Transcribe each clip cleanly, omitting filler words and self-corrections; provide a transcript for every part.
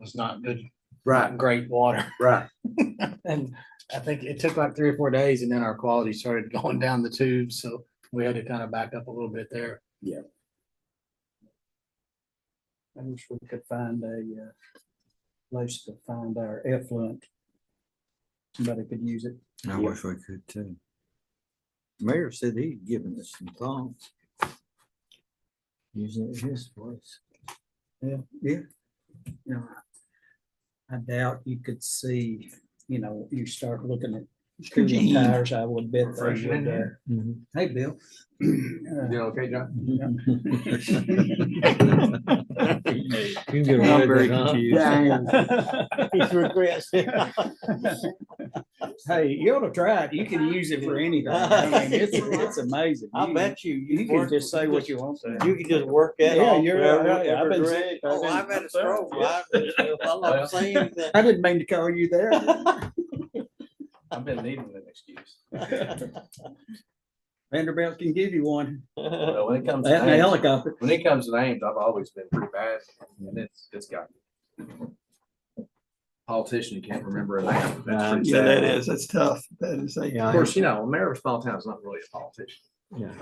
was not good, Right, not great water. right. And I think it took like 3 or 4 days and then our quality started going down the tubes. So we had to kind of back up a little bit there. Yeah. I wish we could find a place to find our effluent. Somebody could use it. I wish we could too. Mayor said he'd given us some thoughts. Using it his place. Yeah. You know, I doubt you could see, you start looking at cooling tires, I would bet they Fresh in would. here. Hey, Bill. You doing okay, John? You can get I'm away very with it, huh? confused. He regrets it. Hey, you ought to try it. You can use it for anything. I mean, it's amazing. I bet You can just say what you want to. You can just work that Yeah, off. you're wherever- right. I've wherever been it's sick. at. Oh, I've had a stroke. I'm not saying anything. I didn't mean to call you there. I've been needing an excuse. Vanderbilt can give you one. Well, when it comes That and a to names, helicopter. when it comes to names, I've always been pretty bad, and it's got politician you can't remember a name. That's pretty Yeah, sad. that is. That's tough. That is. Yeah, Of course, a mayor of a small town is not really a politician. Yeah.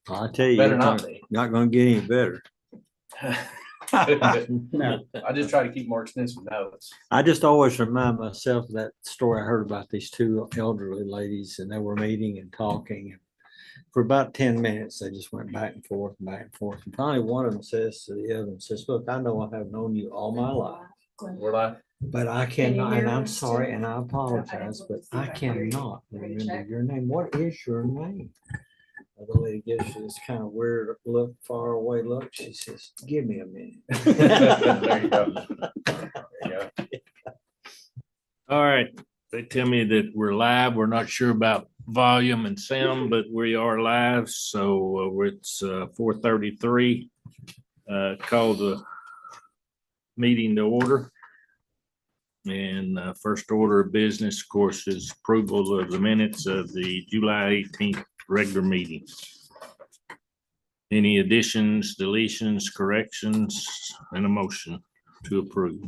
I tell you, Better it's not not gonna get any better. No. I just try to keep more extensive notes. I just always remind myself of that story I heard about these two elderly ladies and they were meeting and talking. For about 10 minutes, they just went back and forth and back and forth. And finally, one of them says to the other, says, look, I know I have known you all my life, We're like, but I Can you cannot, hear and I'm us sorry, too? and I apologize, but I cannot remember your name. What is your name? The lady gives you this kind of weird look, far away look. She says, give me a minute. there you go. There you go. All right, they tell me that we're live. We're not sure about volume and sound, but we are live. So it's 4:33. Call the meeting to order. And first order of business, of course, is approval of the minutes of the July 18th regular meeting. Any additions, deletions, corrections, and a motion to approve?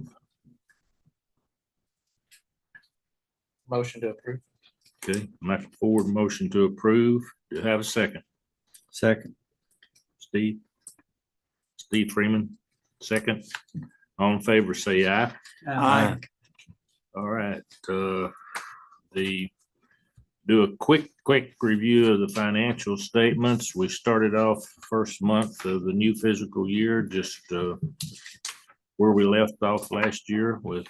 Motion to approve. Okay, Michael Ford, motion to approve. Do you have a second? Second. Steve? Steve Freeman, second. All in favor, say aye. Aye. All right, do a quick review of the financial statements. We started off first month of the new fiscal year, just where we left off last year with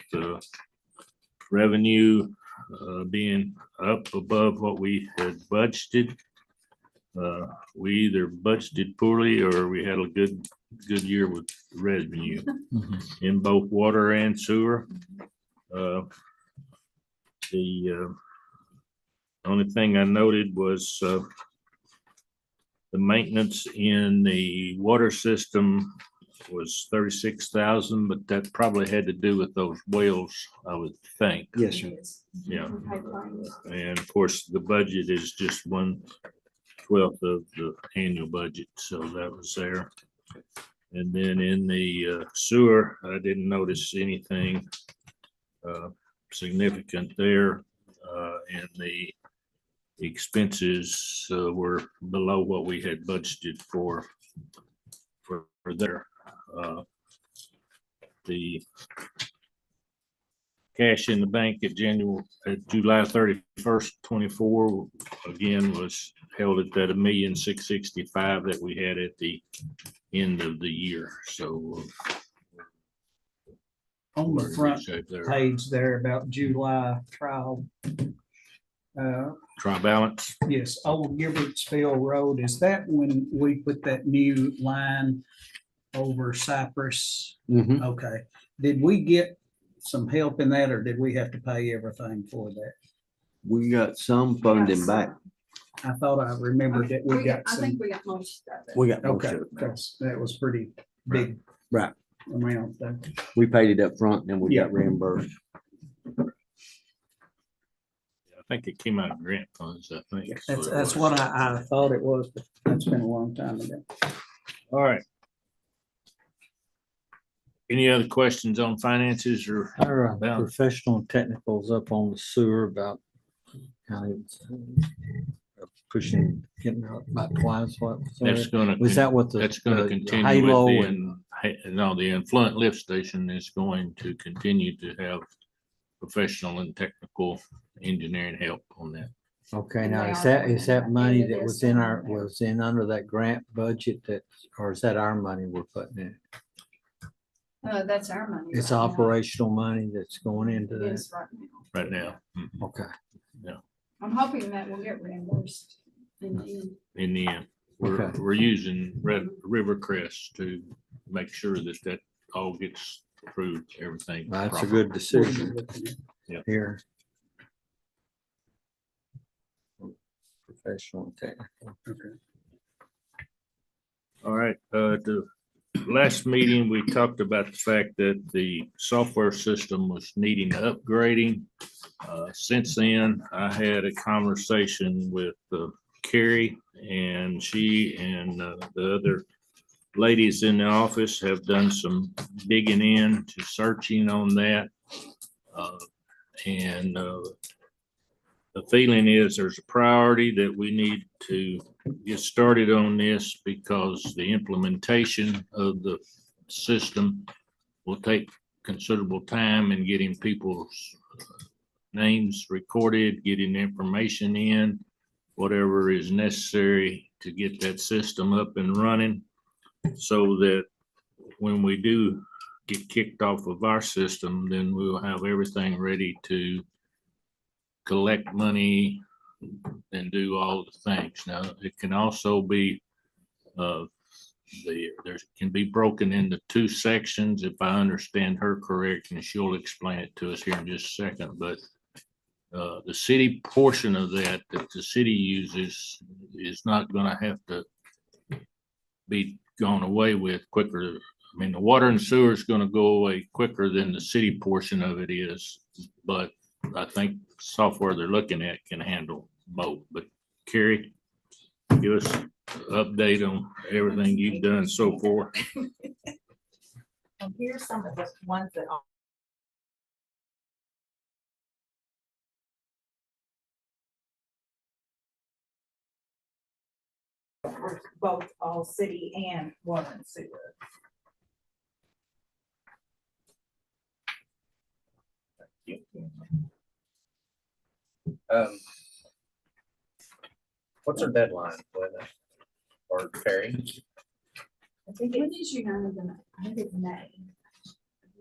revenue being up above what we had budgeted. We either budgeted poorly or we had a good year with revenue in both water and sewer. The only thing I noted was the maintenance in the water system was 36,000, but that probably had to do with those wells, I would think. Yes, sir. Yeah. And of course, the budget is just 1/12 of the annual budget, so that was there. And then in the sewer, I didn't notice anything significant there. And the expenses were below what we had budgeted for there. The cash in the bank at July 31st, 24, again, was held at that 1,665,000 that we had at the end of the year. So On we're the in front good shape there. page there about July trial. Try balance. Yes, Old Gilbertsville Road, is that when we put that new line over Cypress? Mhm. Okay, did we get some help in that or did we have to pay everything for that? We got some funding back. I thought I remembered that we got I think some. we got most of it. We got most Okay, of it. because that was pretty big. Right. Amount there. We paid it up front and we Yeah. got reimbursed. I think it came out of grant funds, I think. That's what I thought it was, but that's been a long time ago. All right. Any other questions on finances or? Our Well- professional and technicals up on the sewer about how it's pushing, getting out about twice what. That's gonna. Was that what the? That's gonna the continue Halo with and, no, the influent lift station is going to continue to have professional and technical engineering help on that. okay, And now they is are that, doing is that that. money And it that is was in down our, there. was in under that grant budget that, or is that our money we're putting in? That's our money. It's right now. operational money that's going into It that. is right now. Right now. Mhm. Okay. I'm hoping that will get reimbursed in the end. In the end, we're, Okay. we're using Rivercrest to make sure that that all gets approved, everything. That's a proper. good decision Yep. here. Professional and technical. All right, the last meeting, we talked about the fact that the software system was needing upgrading. Since then, I had a conversation with Carrie, and she and the other ladies in the office have done some digging in to searching on that. And the feeling is there's a priority that we need to get started on this because the implementation of the system will take considerable time in getting people's names recorded, getting information in, whatever is necessary to get that system up and running so that when we do get kicked off of our system, then we'll have everything ready to collect money and do all the things. Now, it can also be, there can be broken into two sections, if I understand her correct, and she'll explain it to us here in just a second, but the city portion of that the city uses is not gonna have to be gone away with quicker. I mean, the water and sewer is gonna go away quicker than the city portion of it is, but I think software they're looking at can handle both. But Carrie, give us an update on everything you've done so far. And here's some of the ones that are. Both all city and water and sewer. What's our deadline, Glenda? Or Perry? I think When it- is United gonna, I think it's May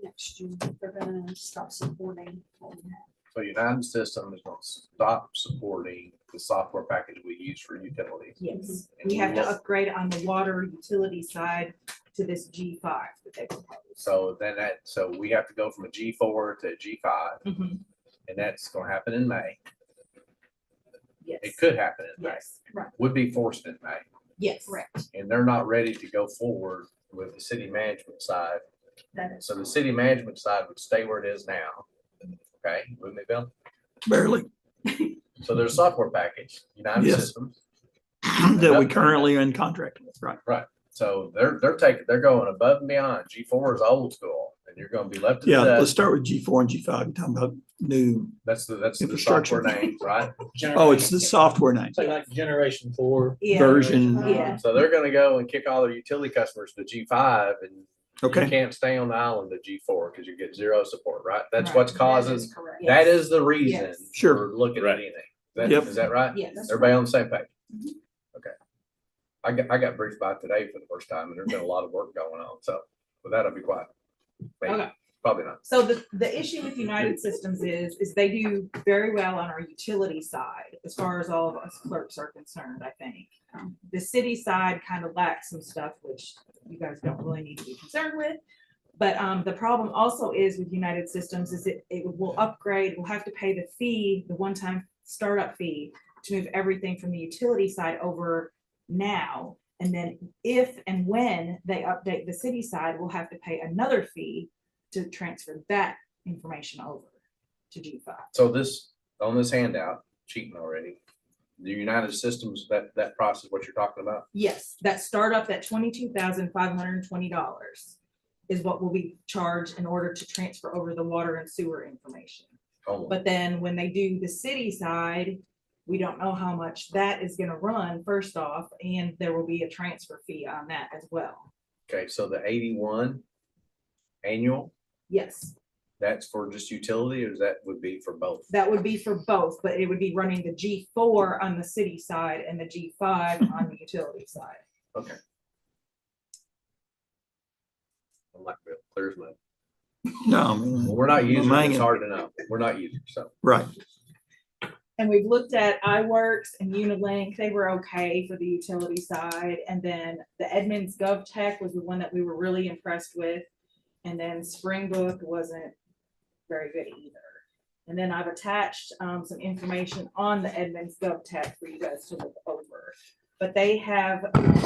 next year, they're gonna stop supporting what we have. So United System is going to stop supporting the software package we use for utilities. Yes, And we have to will- upgrade on the water utility side to this G5 that they proposed. So then so we have to go from a G4 to a G5, Mhm. and that's going to happen in May. Yes. It could happen in May, Yes, would be forced in May, yes. Correct. and they're not ready to go forward with the city management side. That is, So the city management side would stay where it is now. Okay, with me, Bill? Barely, So there's a software package, United Yes. Systems. that we currently are in contract with, right? So they're going above and beyond. G4 is old school, and you're going to be left to the Yeah, let's dust. start with G4 and G5. You're talking about new, That's the Infrastructure. software name, right? oh, it's the software name. Say like generation 4. yeah. Version. Yeah. So they're gonna go and kick all their utility customers to G5, and you Okay, can't stay on the island at G4 because you get zero support, right? That's Right. what's That causing, is correct. that is the reason Yes. Sure. we're looking Right. at anything. Yep. Is that right? Yes. Everybody on the same page? Mhm. Okay. I got briefed by it today for the first time, and there's been a lot of work going on, so with that, I'll be quiet. Maybe. Okay. Probably not. So the issue with United Systems is they do very well on our utility side, as far as all of us clerks are concerned, I think. The city side kind of lacks some stuff, which you guys don't really need to be concerned with. But the problem also is with United Systems is it will upgrade, we'll have to pay the fee, the one-time startup fee to move everything from the utility side over now. And then if and when they update the city side, we'll have to pay another fee to transfer that information over to G5. So on this handout, cheating already, the United Systems, that process, what you're talking about? Yes, that startup, that $22,520 is what will be charged in order to transfer over the water and sewer information. Oh, But then when they do the city side, we don't know how much that is gonna run first off, and there will be a transfer fee on that as well. okay, so the 81 annual, Yes, that's for just utility, or that would be for both? that would be for both, but it would be running the G4 on the city side and the G5 on the utility side. Okay. I'm like, well, clear as mud. No, I mean, Well, we're not users, Mine- it's hard to know. We're not users, so. right. And we've looked at iWorks and Unilink, they were okay for the utility side, and then the Edmunds GovTech was the one that we were really impressed with. And then Springbrook wasn't very good either. And then I've attached some information on the Edmunds GovTech for you guys to look over. But they have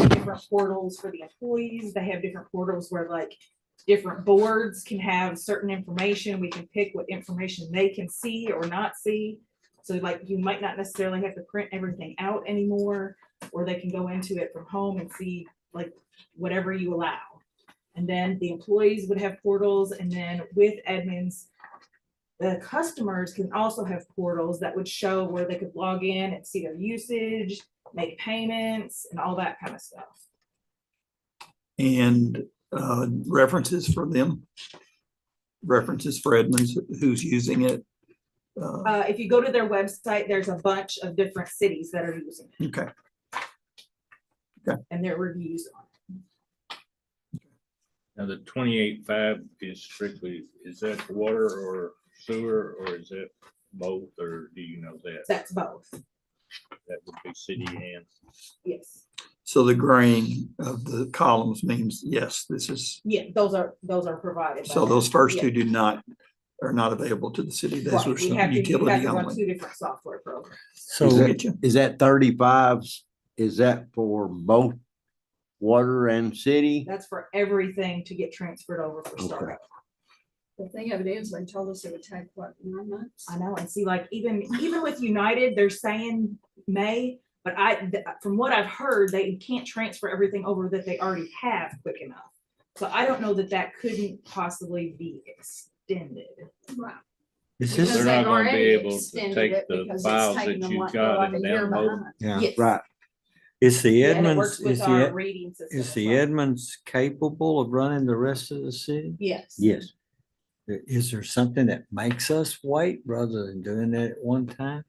different portals for the employees, they have different portals where like different boards can have certain information, we can pick what information they can see or not see. So like you might not necessarily have to print everything out anymore, or they can go into it from home and see like whatever you allow. And then the employees would have portals, and then with Edmunds, the customers can also have portals that would show where they could log in and see their usage, make payments, and all that kind of stuff. And references for them. References for Edmonds, who's using it. If you go to their website, there's a bunch of different cities that are using it Okay, and their reviews on it. Now, the 28.5 is strictly, is that water or sewer, or is it both, or do you know that? That's both, That would be city and, yes. so the graying of the columns means, yes, this is, Yeah, those are provided. by so them. those first Yeah. two are not available to the city. Those Right, are you some have to utility run only. two different software programs. Is So that, is that 35s? Is that for both water and city? That's for everything to get transferred over for Okay. startup. The thing of it is, they told us it would take, what, 9 months? I know, and see, like, even with United, they're saying May, but from what I've heard, they can't transfer everything over that they already have quick enough. So I don't know that couldn't possibly be extended. Right. Is Because this, they're not they've gonna be already able to extended take it the because it's files taken that them you've like- got like a and year download them. behind. yeah, Yes. Right. is the Yeah, and it Edmonds, works with is our the, reading system. is as the well. Edmonds capable of running the rest of the city? Yes. Yes. Is there something that makes us wait rather than doing it at one time?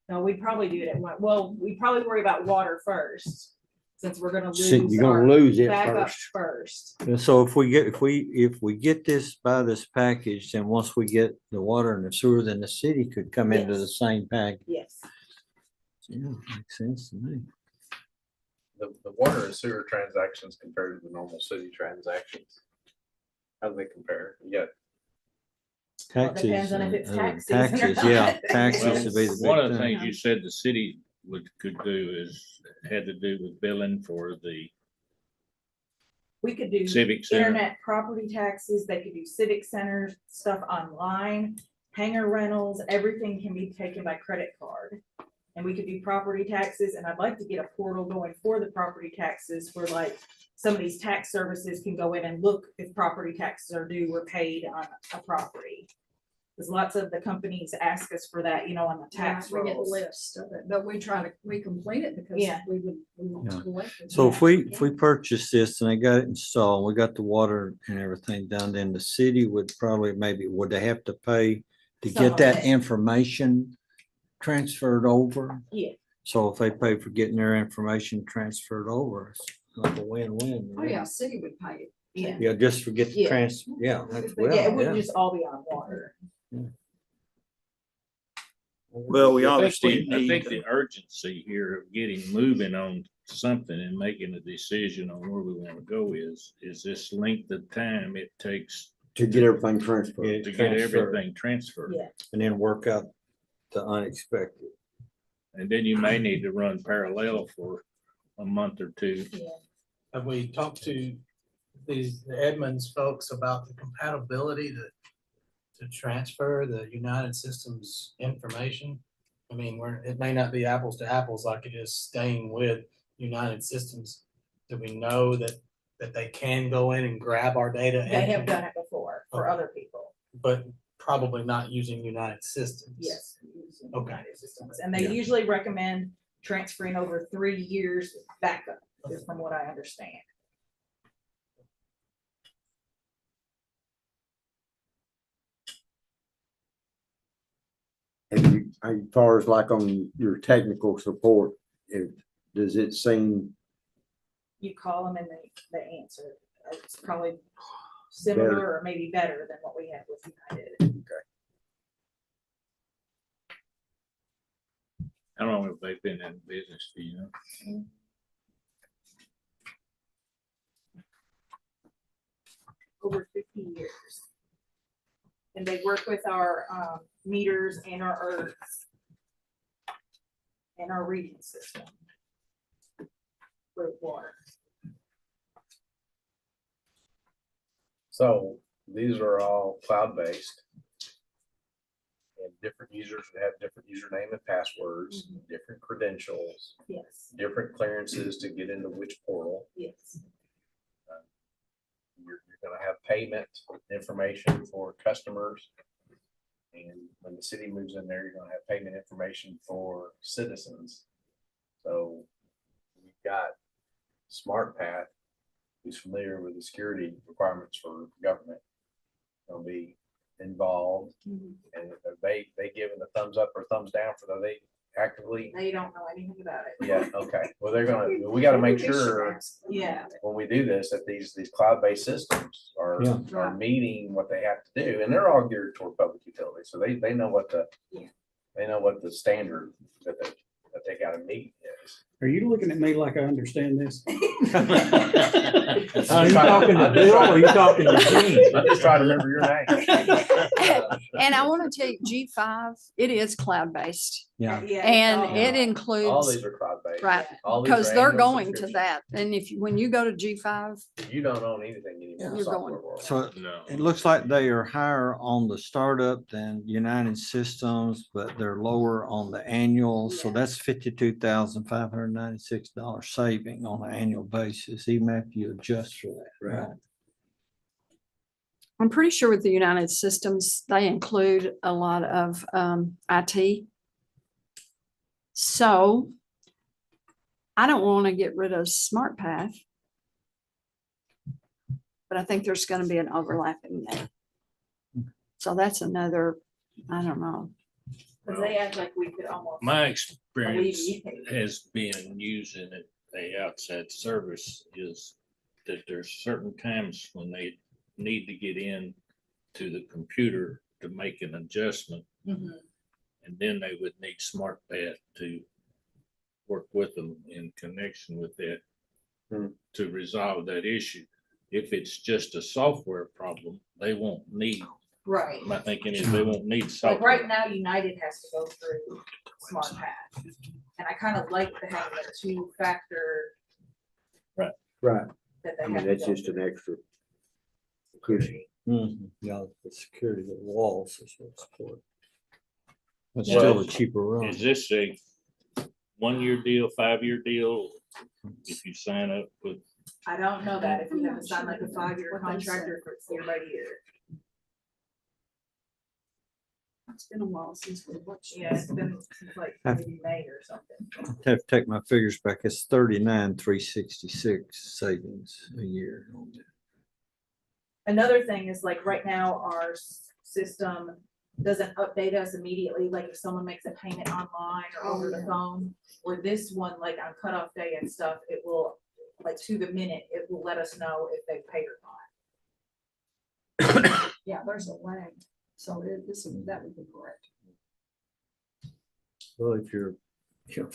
No, we probably do it at one, well, we probably worry about water first, since we're gonna See, lose you're gonna our lose it backup first. first. And so if we get this by this package, then once we get the water and the sewer, then the city could come into the Yes. same package. Yes. Yeah, makes sense to me. The water and sewer transactions compared to the normal city transactions. How do they compare? Yeah, Well, it Taxes. depends on if it's and tax season or taxes, not. yeah, taxes would be the One of big the thing. things you said the city could do had to do with billing for the We could do civic center. internet property taxes, they could do civic centers, stuff online, hangar rentals, everything can be taken by credit card. And we could do property taxes, and I'd like to get a portal going for the property taxes where like some of these tax services can go in and look if property taxes are due or paid on a property. Because lots of the companies ask us for that, on the tax We get a rolls. list of it, but we complete it because Yeah. we want to Yeah. collect it. So if we purchase this and they got it installed, we got the water and everything done, then the city would probably would they have to pay to Some get of that it. information transferred over? Yeah, So if they pay for getting their information transferred over, it's like a win-win. Oh, yeah, city would pay it. yeah, Yeah, just forget the Yeah. yeah. that's- yeah, it well, wouldn't just all be on water. well, we I think obviously I need, think the urgency here of getting moving on something and making a decision on where we want to go is this length of time it takes To get everything transferred. Get it to get transferred. everything transferred. Yeah. And then work out the unexpected. And then you may need to run parallel for a month or two. Have we talked to the Edmonds folks about the compatibility to transfer the United Systems information? I mean, it may not be apples to apples like it is staying with United Systems. Do we know that that they can go in and grab our data? They and have done it before for Okay. other people. But probably not using United Systems. Yes. Okay. United Systems. And they Yeah. usually recommend transferring over 3 years backup, is from what I understand. And you, as far as like on your technical support, does it seem You call them and they answer. It's probably similar Better. or maybe better than what we have with United. How long have they been in business, do you know? Over 50 years. And they work with our meters and our earths and our reading system for water. So these are all cloud-based. And different users would have different username and passwords, different credentials, Yes, different clearances to get into which portal. yes. You're gonna have payment information for customers. And when the city moves in there, you're gonna have payment information for citizens. So we've got SmartPath, who's familiar with the security requirements for government, will be involved. And if they giving the thumbs up or thumbs down for the, they actively, They don't know anything about it. yeah, okay. Well, they're gonna, we gotta make They should sure ask. Yeah, when we do this, that these cloud-based systems Yeah. are meeting what they have to do, and they're all geared toward public utility, so they know what the, Yeah. they know what the standard that they gotta meet is. Are you looking at me like I understand this? Are you talking to Bill or are you talking to Gene? I'm just trying to remember your name. And I want to tell you, G5, it is cloud-based Yeah. and it All includes, these are cloud-based. right, All these are because they're annual going to subscriptions. that. And if, when you go to G5, You don't own anything anymore. in You're software going. world. So No. it looks like they are higher on the startup than United Systems, but they're lower on the annual. So Yeah. that's $52,596 saving on an annual basis, even after you adjust for that. Right. I'm pretty sure with the United Systems, they include a lot of IT. So I don't want to get rid of SmartPath. But I think there's going to be an overlap in there. So that's another, I don't know. because they act like we could almost. My experience alleviate. has been using it, a outside service is that there's certain times when they need to get in to the computer to make an adjustment. Mhm. And then they would need SmartPath to work with them in connection with that to resolve that issue. If it's just a software problem, they won't need, Right. my thinking is they won't need Like software. right now, United has to go through SmartPath. And I kind of like to have a 2-factor right? that they I have. mean, to that's go just an through. extra cushion. Yeah, the security of the walls is what's important. It's Well, still a cheaper run. Is this a 1-year deal, 5-year deal? If you sign up with, I don't know that if you have to I'm sign not like a sure 5-year what they contract said. or if it's year by year. It's been a while since we watched. Yeah, it's been since like maybe May or something. I have to take my figures back. It's 39,366 savings a year. Another thing is like right now, our system doesn't update us immediately, like if someone makes a payment online or over the phone. Or this one, like on cutoff day and stuff, it will, like to the minute, it will let us know if they paid or not. Yeah, there's a lag. So that would be correct. Well, if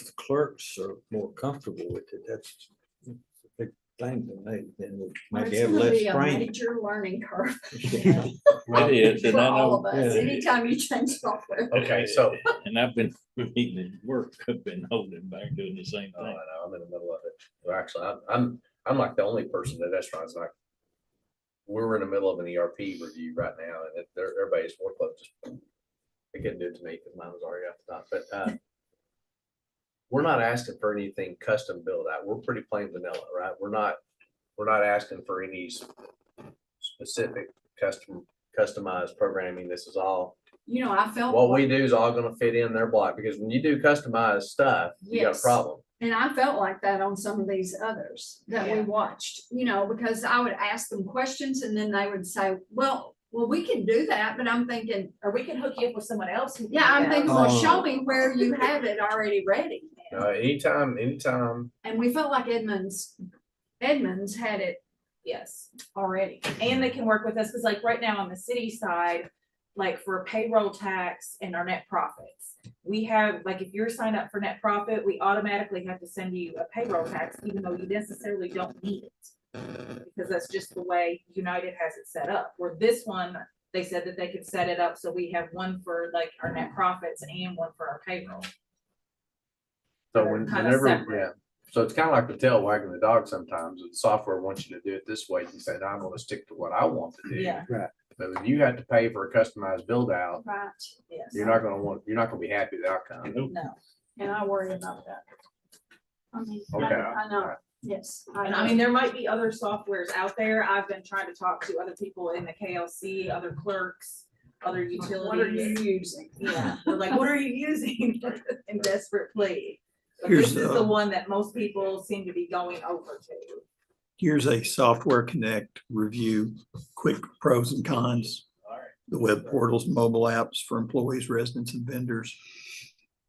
the clerks are more comfortable with it, that's a big thing to me. Then we maybe It's have gonna less be a training. major learning curve it is, and for I all of know, us. yeah. Anytime you change software. Okay, so, and I've been meeting at work, I've been holding back doing the same oh, I thing. know, I'm in the middle of it. Well, actually, I'm like the only person that restaurants like, we're in the middle of an ERP review right now, and everybody's workload just, they couldn't do it to me because mine was already off the top, but, we're not asking for anything custom built out. We're pretty plain vanilla, right? We're not we're not asking for any specific customized programming. This is all, You know, I felt. what we like- do is all gonna fit in their block, because when you do customized stuff, you got a Yes. problem. And I felt like that on some of these others that we Yeah. watched, you know, because I would ask them questions and then they would say, well, we can do that, but I'm thinking, Or we can hook you up with someone else. who can yeah, I'm do that. thinking, well, Oh. show me where you have it already ready. Anytime, And we felt like Edmonds had it Yes. already. And they can work with us, because like right now on the city side, like for payroll tax and our net profits, we have, like, if you're signed up for net profit, we automatically have to send you a payroll tax, even though you necessarily don't need it. Because that's just the way United has it set up, where this one, they said that they could set it up, so we have one for like our net profits and one for our payroll. so They're kinda whenever, separate. yeah. So it's kind of like the tail wagging the dog sometimes. The software wants you to do it this way. You say, "No, I'm gonna stick to what I want to do." Yeah. But if you have to pay for a customized build out, Right. Yes. you're not gonna be happy with the outcome. No. And I worry about that. I mean, Okay. I know, yes. And I mean, there might be other softwares out there. I've been trying to talk to other people in the KLC, other clerks, other utilities. What are you using? Yeah, we're like, what are you using in desperate plea? But Here's this is the- the one that most people seem to be going over to. Here's a Software Connect review, quick pros and cons. The web portals, mobile apps for employees, residents, and vendors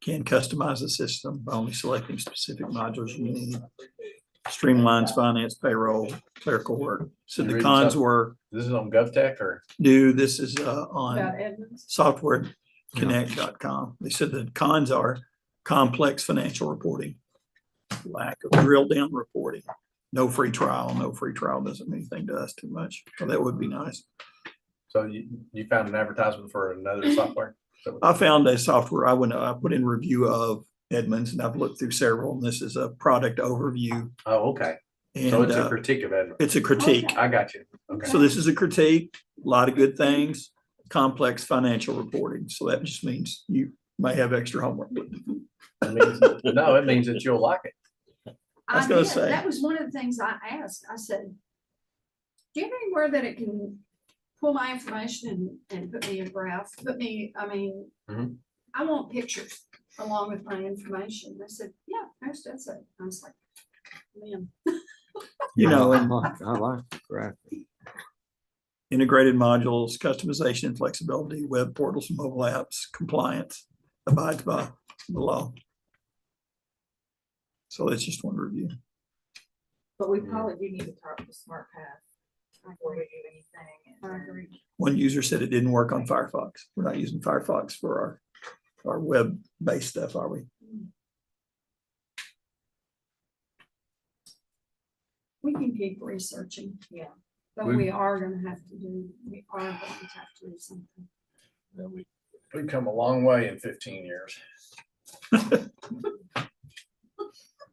can customize the system by only selecting specific modules you need. Streamlines finance, payroll, clerical work. So You the reading cons something? were, This is on GovTech or? this is About on Edmonds. softwareconnect.com. They said the cons are complex financial reporting, lack of drill down reporting, no free trial. No free trial doesn't mean anything to us too much. So that would be nice. So you found an advertisement for another software? So- I found a software, I put in review of Edmonds, and I've looked through several, and this is a product overview. Oh, okay. And So it's a critique of Edmund. it's a critique. I got you. Okay. So this is a critique, a lot of good things, complex financial reporting. So that just means you may have extra homework. It means- No, it means that you'll like it. I was gonna did. say. That was one of the things I asked. I said, do you have anywhere that it can pull my information and put me a graph, Mhm. I want pictures along with my information. They said, yeah, that's it. I was like, man. You know, I and like the graphic. integrated modules, customization and flexibility, web portals, and mobile apps, compliance, abides by the law. So that's just one review. But we probably do need to talk to Smart Path before we do anything. I agree. One user said it didn't work on Firefox. We're not using Firefox for our web-based stuff, are we? We can keep researching. Yeah. But We- we are gonna have to do something. We've come a long way in 15 years.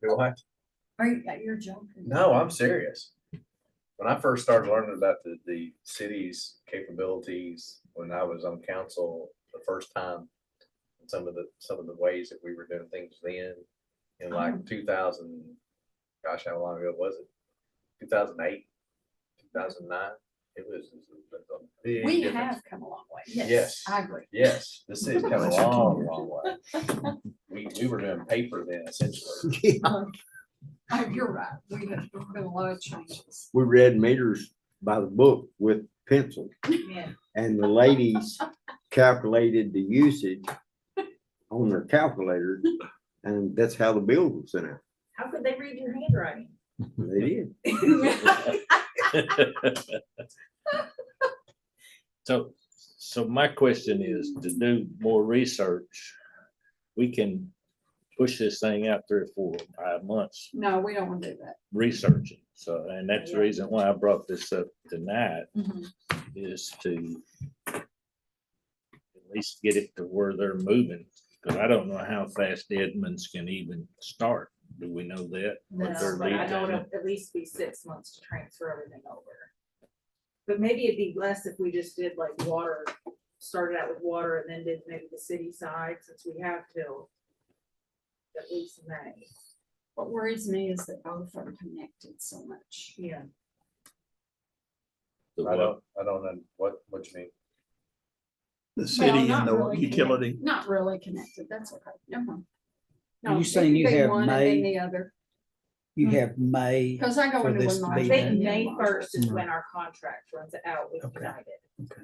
Do I? You're joking. No, I'm serious. When I first started learning about the city's capabilities, when I was on council the first time, some of the ways that we were doing things then, in like 2000, gosh, how long ago was it? 2008, 2009. It was a big We difference. have come a long way. Yes. I agree. Yes, the city's come a That's 15 long, years. long way. We were doing paper then essentially. Oh, you're right. There's been a lot of changes. We read meters by the book with pencil, Yeah. and the ladies calculated the usage on their calculator, and that's how the bill was sent out. How could they read your handwriting? They did. So my question is to do more research. We can push this thing out 3 or 4, 5 months No, we don't want to do that. researching. So, and that's the reason why I brought this up tonight Mhm. is to at least get it to where they're moving. Cause I don't know how fast Edmonds can even start. Do we know that? What No, their but I lead know time? it'll at least be 6 months to transfer everything over. But maybe it'd be less if we just did like water, started out with water and then did maybe the city side, since we have till at least May. What worries me is that both are connected so much. Yeah. I don't know what you mean. The city not and the really utility. Not really connected, that's okay, never mind. Are No, you it saying could you be have one and May? then the other, You have May. because I go For into this one to line. be I done. think May first is Mm. when our contract runs out with Okay. United. Okay.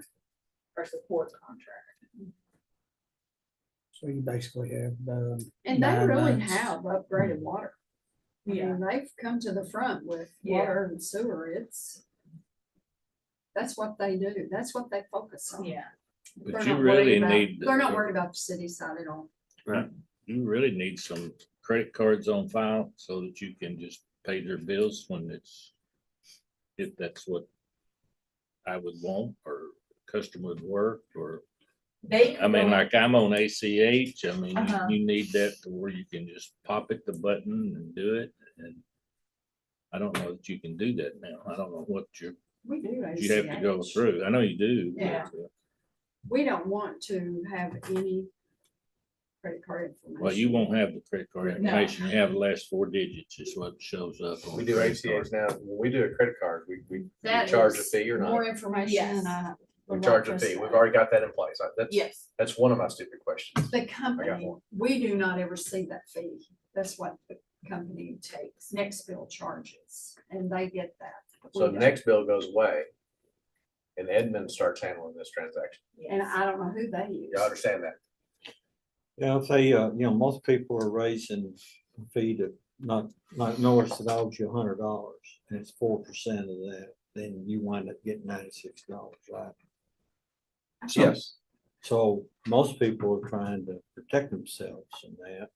Our support contract. So you basically have, And they 9 really months. have upgraded water. I Yeah. mean, they've come to the front with Yeah. water and sewer, that's what they do, that's what they focus on. Yeah. But They're you not really worried about- need. They're not worried about the city side at all. You really need some credit cards on file so that you can just pay their bills when if that's what I would want or customer would work or, They. I mean, like I'm on ACH, I mean, Uh-huh. you need that to where you can just pop it, the button and do it. And I don't know that you can do that now. I don't know what you We do. have to go ACH. through. I know you do. but, Yeah. We don't want to have any credit card information. Well, you won't have the credit card No. information. You have the last 4 digits is what shows up. on We the do credit ACH card. now. When we do a credit card, we That charge a is fee or more not? information Yes. than I. We would charge a like to fee. We've say. already got that in place. Yes. That's one of my stupid questions. The company, one. we do not ever see that fee. That's what the company takes. Next bill charges, and they get that. So We don't. next bill goes away and Edmund starts handling this transaction. And I don't know who they use. You understand that? Yeah, if they, most people are raising the fee to not Norris that owes you $100 and it's 4% of that, then you wind up getting $96, right? Yes. So most people are trying to protect themselves from that.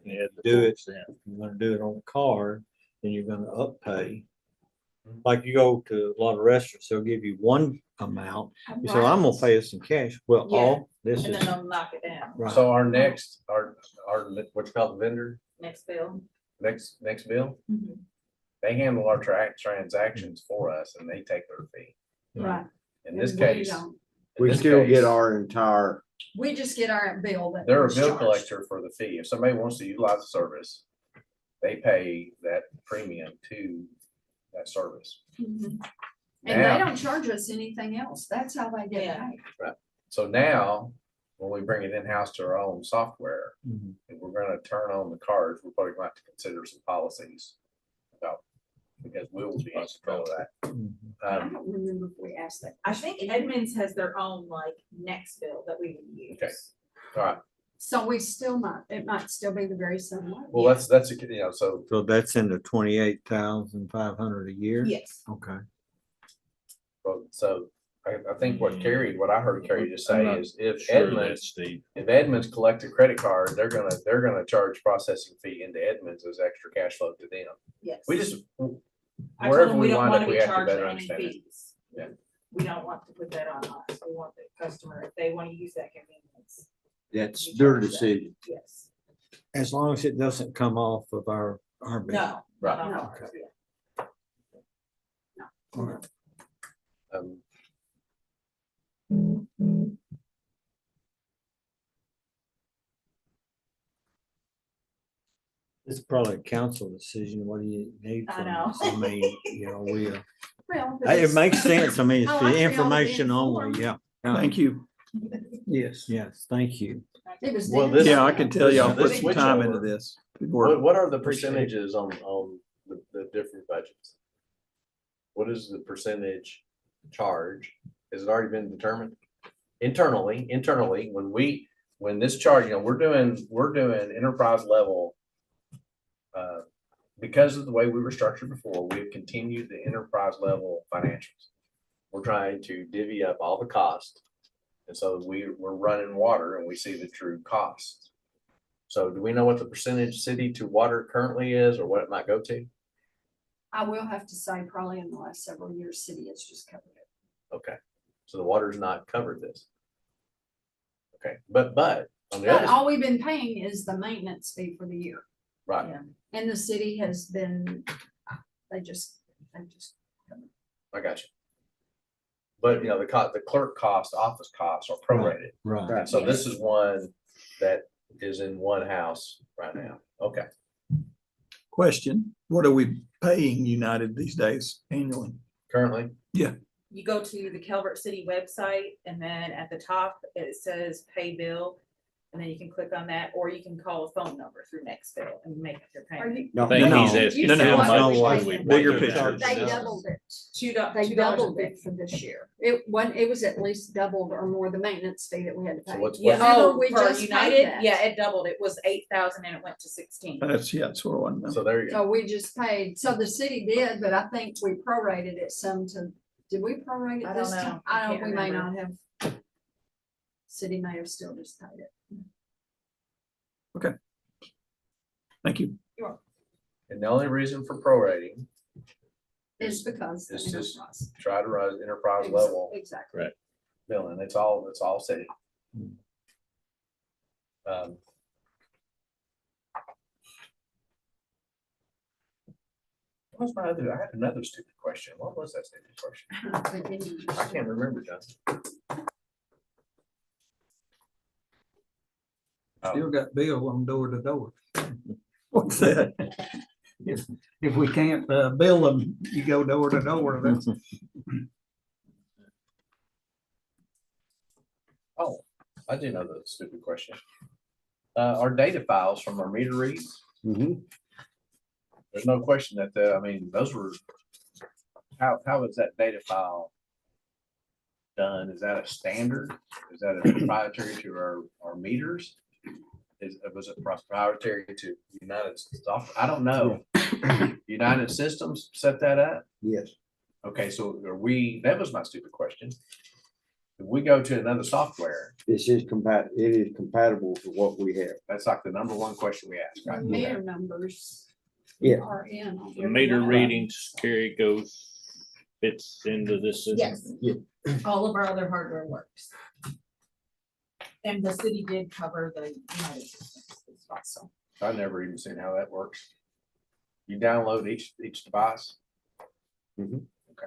Yeah, the Do it. 4%. If you're gonna do it on a card, then you're gonna uppay. Mhm. Like you go to a lot of restaurants, they'll give you one amount. You say, well, I'm gonna Right. pay us in cash. Well, Yeah. all this And is, then they'll knock it down. right. So our next, what you call the vendor, Next bill. next bill, Mhm. they handle our transactions for us and they take their fee. Right. In this And we case, don't. in We this still case, get our entire, We just get our bill that. they're a was bill charged. collector for the fee. If somebody wants to utilize the service, they pay that premium to that service. Mhm. And Now- they don't charge us anything else. That's how they get Yeah. paid. So now, when we bring it in-house to our own software, Mhm. if we're gonna turn on the cards, we're probably going to have to consider some policies about, because we will be in control of that. Mhm. I Um, don't remember if we asked that. I think Edmonds has their own like next bill that we would use. Okay. all right, So we still might, it might still be the very same way. well, that's, so So that's in the 28,500 a year? Yes. Okay. So I think what I heard Carrie just say I'm not is if Sure, Edmonds, that's Steve. if Edmonds collect a credit card, they're gonna charge processing fee into Edmonds as extra cash flow to them. Yes. We just, I told wherever them we don't wind wanna up, we be have to charged better any understand it. fees. Yeah. We don't want to put that on us. We want the customer, if they want to use that convenience. that's we their charge that. decision. Yes. As long as it doesn't come off of our bill. No. Right. not on No. ours, yeah. All right. Um, It's probably a council decision. What do you need I from know. us? I mean, we, Well, but it it's- makes sense. I mean, it's I the like to be able to be information only. informed. Yeah. Thank you. Yes. Yes, thank you. It was. Well, Dennis. this- Yeah, I can tell y'all this put some time switchover- into this. Good work. what are the Appreciate it. percentages on the different budgets? What is the percentage charge? Has it already been determined? Internally, when this charge, we're doing enterprise level. Because of the way we were structured before, we've continued the enterprise level financials. We're trying to divvy up all the costs. And so we're running water and we see the true costs. So do we know what the percentage city to water currently is or what it might go to? I will have to say, probably in the last several years, city has just covered it. Okay, so the water's not covered this. Okay, but on the But other, all we've been paying is the maintenance fee for the year. right, Yeah. And the city has been, they just. I got you. But the clerk cost, office costs are prorated. Right. And so this is one that is in one house right now. Okay. Question, what are we paying United these days annually? Currently? Yeah. you go to the Calvert City website and then at the top it says pay bill. And then you can click on that, or you can call a phone number through Nextbill and make your Are payment. you? No, I think No, he's no, asking no, no, how no, much no, we. bigger what they're picture. charging They us. doubled it. $2. They doubled it for this year. It was at least doubled or more the maintenance fee that we had to So pay. what's- Yeah, Remember, oh, we for just paid United, that. yeah, it doubled. It was 8,000 and it went to 16. That's what I want to know. So there you go. So we just paid, so the city did, but I think we prorated it some to, did we prorate it I this don't time? know. I I don't, can't we may remember. not have. City may have still just paid it. Thank you. And the only reason for prorating, It's because. the It's just enterprise. try to run enterprise Ex- level Exactly. billing. It's all city. Um, what was my other, I had another stupid question. What was that stupid question? I can't remember, John. Still got bill on door to door. What's that? If we can't bill them, you go door to door. That's Oh, I do know the stupid question. Our data files from our meter reads, Mhm. there's no question that, I mean, those were, how is that data file done? Is that a standard? Is that a proprietary to our meters? Was it proprietary to United Software? I don't know. United Systems set that up? Yes. Okay, so that was my stupid question. If we go to another software, It is compatible to what we have. that's like the number one question we ask, right? Meter numbers. Yeah. Are in. on The every meter one. readings, Carrie fits into this system. Yes. All of our other hardware works. And the city did cover the United Systems also. I've never even seen how that works. You download each device? Mhm. Okay.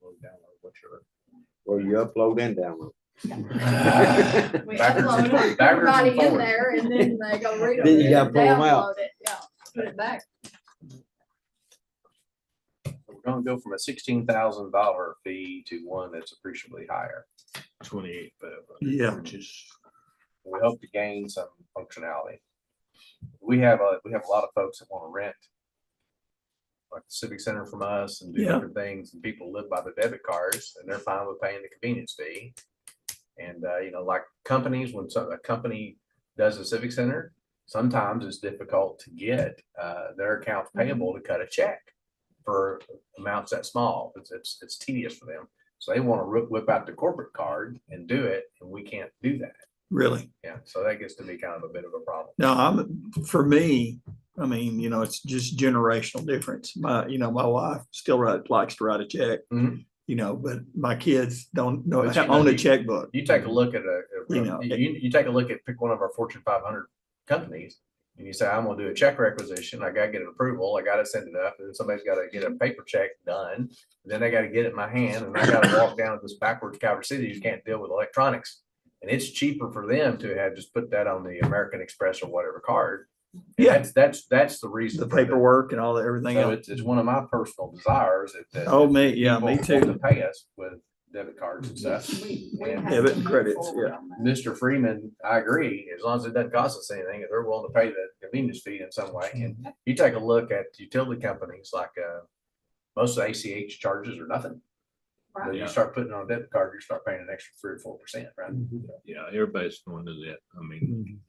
Download what you're. Or you upload and download. We Backwards and upload forwards, backwards and everybody in forwards. there and then they go read it. Then you gotta pull 'em out. Download it, yeah, put it back. We're gonna go from a $16,000 fee to one that's appreciably higher. 28,500. Yeah. Which is, We hope to gain some functionality. We have a lot of folks that want to rent like the Civic Center from us and do Yeah. different things, and people live by the debit cards and they're fine with paying the convenience fee. And, like companies, when a company does a Civic Center, sometimes it's difficult to get their accounts payable to cut a check for amounts that small. It's tedious for them. So they want to whip out the corporate card and do it, and we can't do that. Really. Yeah, so that gets to be kind of a bit of a problem. No, for me, I mean, it's just generational difference. My wife still likes to write a check, Mhm. But my kids don't know But how to own a you- checkbook. You take a look at you take a look at pick one of our Fortune 500 companies, and you say, I'm gonna do a check requisition. I gotta get an approval. I gotta send it up, and then somebody's gotta get a paper check done. And then they gotta get it in my hand, and I gotta walk down to this backwards Calvert City who can't deal with electronics. And it's cheaper for them to have just put that on the American Express or whatever card. And Yeah. That's the reason. The for paperwork and all that, everything So else. it's one of my personal desires that. Oh, me, yeah, people me want too. To pay us with debit cards and stuff. We Yeah. have Debit to and move credits, forward yeah. on that. Mr. Freeman, I agree, as long as it doesn't cost us anything, if they're willing to pay the convenience fee in some way. And you take a look at utility companies like, most of the ACH charges are nothing. But Right. you start putting on a debit card, you start paying an extra 3 or 4%, right? yeah, everybody's going to that. I mean,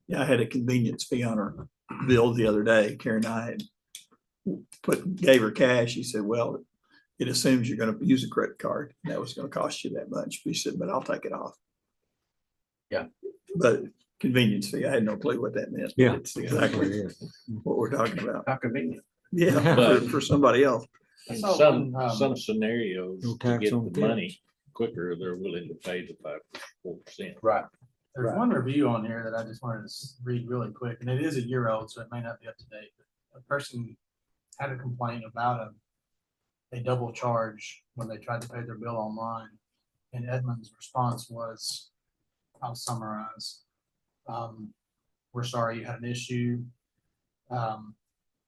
Yeah, I had a convenience fee on her bill the other day. Karen and I had gave her cash. She said, well, it assumes you're gonna use a credit card. That was gonna cost you that much. She said, but I'll take it off. Yeah. But convenience fee, I had no clue what that meant. Yeah. It's exactly what we're talking about. How convenient. Yeah, But- for somebody else. in So some, when, some scenarios, No to tax get on the tips. money quicker, they're willing to pay the 4%. Right. There's one review on here that I just wanted to read really quick, and it is a year old, so it may not be up to date. But a person had a complaint about a double charge when they tried to pay their bill online. And Edmund's response was, I'll summarize. We're sorry you had an issue.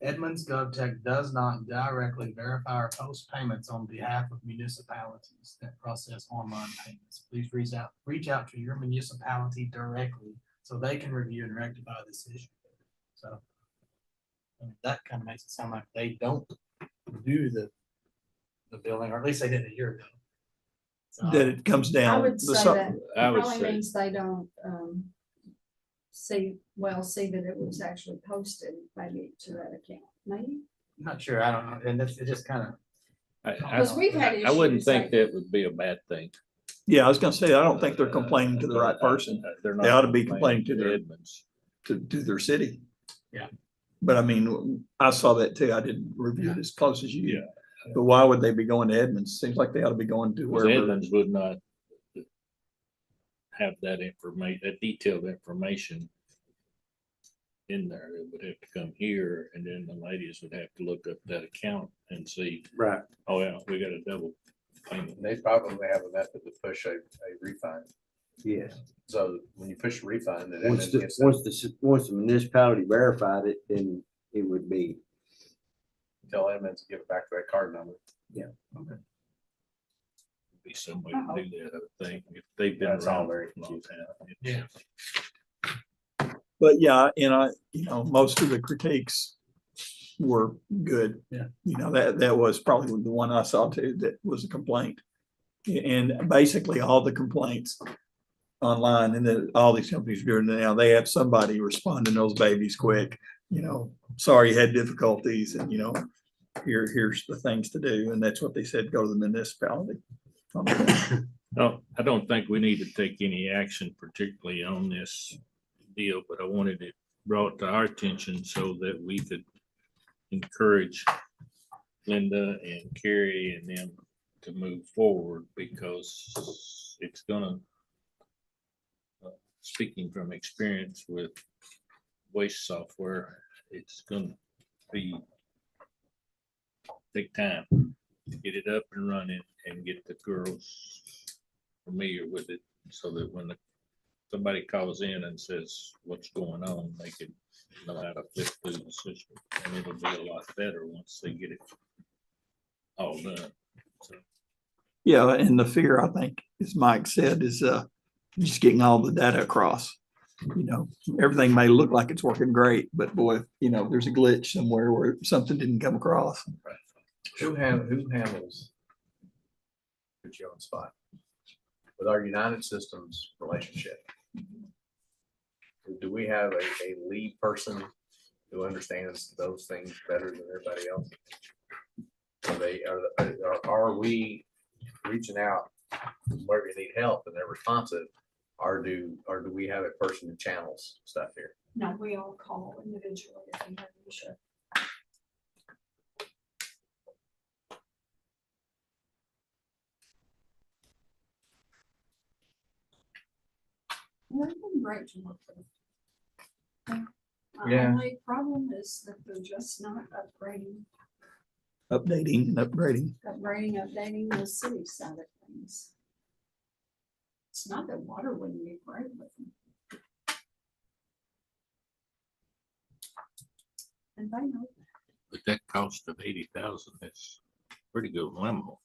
Edmunds GovTech does not directly verify or post payments on behalf of municipalities that process online payments. Please reach out to your municipality directly so they can review and rectify this issue. So I mean, that kind of makes it sound like they don't do the billing, or at least they did a year ago. So, That it comes I down. would the say sup- that I would probably say- means they don't, see that it was actually posted maybe to that account, maybe. I'm not sure, I don't know, and it just kind of, Because we've had I wouldn't issues think like- that would be a bad thing. Yeah, I was gonna say, I don't think they're complaining to the right person, They're They not ought to be complaining to their- Edmonds. to their city. Yeah. But I mean, I saw that too. I didn't review it as close as you. Yeah. But why would they be going to Edmonds? Seems like they ought to be going to Because wherever. Edmonds would not have that information, that detailed information in there. It would have to come here, and then the ladies would have to look up that account and see, Right. oh yeah, we got a double payment. They probably have a method to push a refund. Yes. So when you push a refund, it Once gets once the municipality verified it, then it would be. tell Edmonds to give it back to that card number. Be some way to do that, I would think, if they've been That's all around very for a long confusing. time. yeah. But yeah, and most of the critiques were good. Yeah. That was probably the one I saw too, that was a complaint. And basically all the complaints online, and then all these companies are doing it now, they have somebody respond to those babies quick, sorry you had difficulties, and here's the things to do, and that's what they said, go to the municipality. No, I don't think we need to take any action particularly on this deal, but I wanted it brought to our attention so that we could encourage Linda and Carrie and them to move forward, because it's gonna, speaking from experience with waste software, it's gonna be take time to get it up and running and get the girls familiar with it, so that when somebody calls in and says what's going on, they can know how to flip through the system, and it'll be a lot better once they get it all done. So, Yeah, and the fear, I think, as Mike said, is just getting all the data across. Everything may look like it's working great, but boy, there's a glitch somewhere where something didn't come across. Who handles? Put you on the spot. With our United Systems relationship. Do we have a lead person who understands those things better than everybody else? Are we reaching out where we need help and they're responsive? Or do we have a person who channels stuff here? No, we all call individually if we have an issue. Well, they've been great to work with. The Yeah. only problem is that they're just not upgrading Updating and upgrading. updating the city side of things. It's not that water wouldn't be great with them. And they know that. but that cost of 80,000, that's pretty good limo.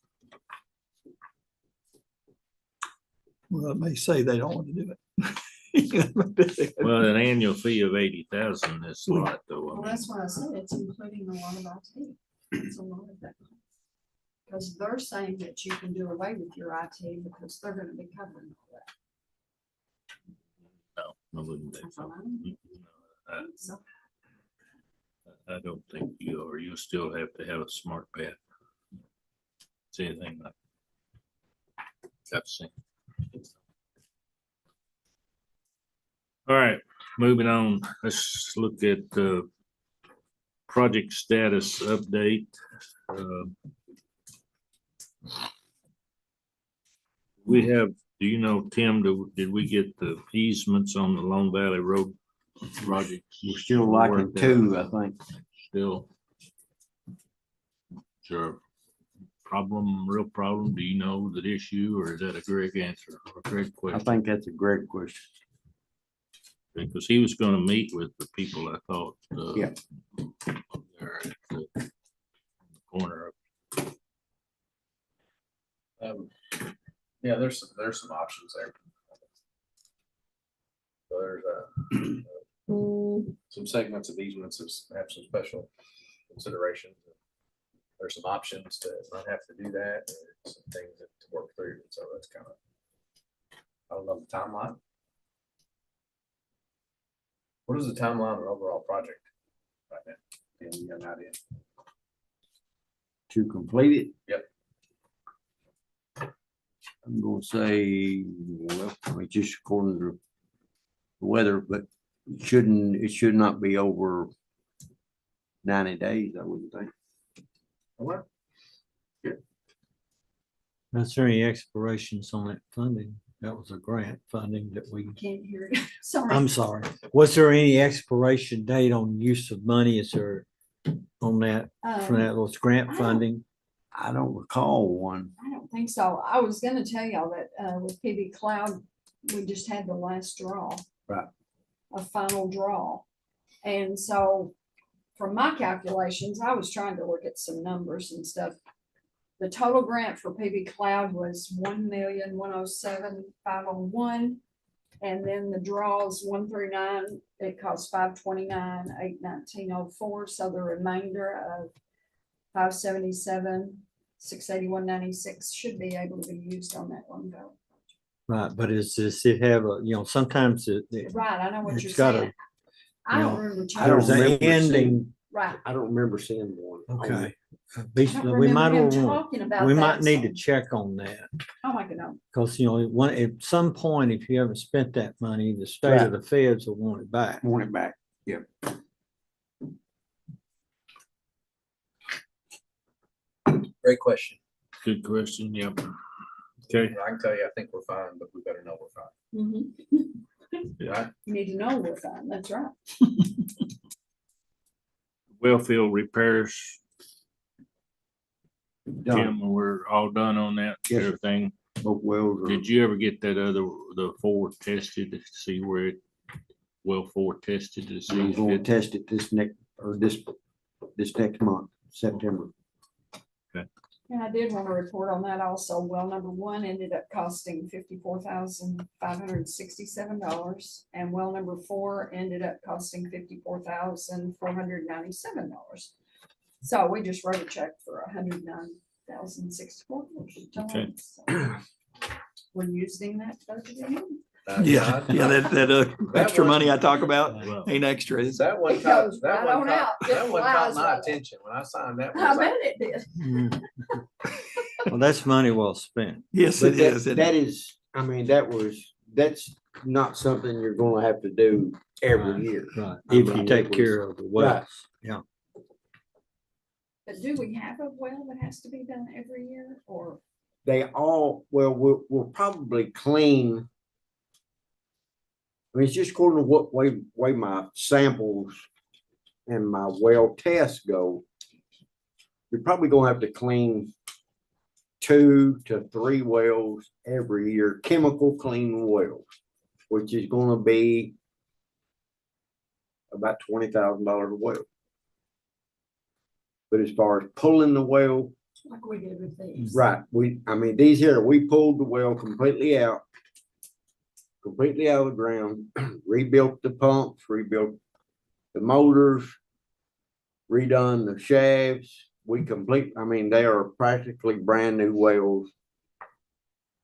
Well, it may say they don't want to do it. Well, an annual fee of 80,000 is a lot, though. Well, that's why I said it's including a lot of IT. It's a lot of that. Because they're saying that you can do away with your IT because they're gonna be covering all No, I wouldn't think so. that. So, I don't think you are. You still have to have a smart pad. It's anything like I've seen. All right, moving on. Let's look at the project status update. We have, do you know, Tim, did we get the easements on the Long Valley Road project? We're still lacking two, I think. Still. Sure. Problem, real problem? Do you know the issue, or is that a Greg answer or a Greg I question? think that's a great question. Because he was gonna meet with the people, I thought. Yeah. There there at the corner of Yeah, there's some options there. So there's some segments of easements that have some special considerations. There's some options to not have to do that, and some things to work through. So that's kind of, I don't know the timeline. What is the timeline of the overall project right now? Do you have an idea? To complete it. Yep. I'm gonna say, well, I mean, just according to the weather, but it should not be over 90 days, I wouldn't think. What? Is there any expirations on that funding? That was a grant funding that we, Can't hear it. Sorry. I'm sorry. Was there any expiration date on use of money? Is there on that, from that was grant I don't- funding? I don't recall one. I don't think so. I was gonna tell y'all that with PB Cloud, we just had the last draw. Right. A final draw. And so from my calculations, I was trying to look at some numbers and stuff. The total grant for PB Cloud was 1,107,501. And then the draws 139, it cost 529,819.04. So the remainder of 577, 681.96 should be able to be used on that one vote. Right, but is this, it have a, sometimes Right, I know what you're it's got a, saying. I don't remember. I don't there's an changing- remember ending. Right. I don't remember seeing one. Okay. I We don't might remember him want, talking about we that, might need to so- check on that. Oh my God. Because, one, at some point, if you haven't spent that money, the state or the feds will want it back. Want it back. Yep. Great question. good question. Yep. Okay. I can tell you, I think we're fine, but we better know we're fine. Mhm. Yeah. You need to know we're fine. That's right. Well field repairs, Done. Jim, we're all done on that, Yes, sir. everything. Both wells are. Did you ever get that the four tested to see where it, well, four tested to see I'm if gonna it, test it this next next month, September. And I did want to report on that also. Well, number one ended up costing $54,567. And well, number four ended up costing $54,497. So we just wrote a check for $109,064. Okay. We're using that budget. Yeah, that That extra was- money I talk about well, ain't extra. It's That one It caught, goes that right one on caught, out. that Just one caught flies my right out. attention when I signed that. I one. bet it did. Well, that's money well spent. yes, But it is. that is, I mean, that's not something you're gonna have to do every year. Right. I If mean, you it take was- care of the wells. But do we have a well that has to be done every year or? They all, well, we'll probably clean. I mean, it's just according to what way my samples and my well tests go. You're probably gonna have to clean 2 to 3 wells every year, chemical clean wells, which is gonna be about $20,000 a well. But as far as pulling the well, Like we did with these. right, I mean, these here, we pulled the well completely out of the ground, rebuilt the pumps, rebuilt the motors, redone the shafts. I mean, they are practically brand new wells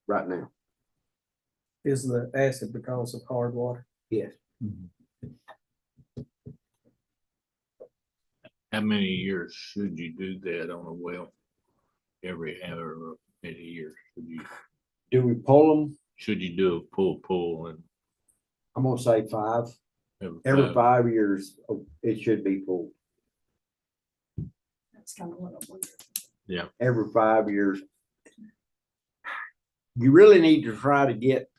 right now. Is the acid because of hard water? Yes. how many years should you do that on a well? Every however many years Do we pull them? should you do a pull and I'm gonna say 5. every Every five? 5 years, it should be pulled. That's kind of what I wondered. Every 5 years. You really need to try to get,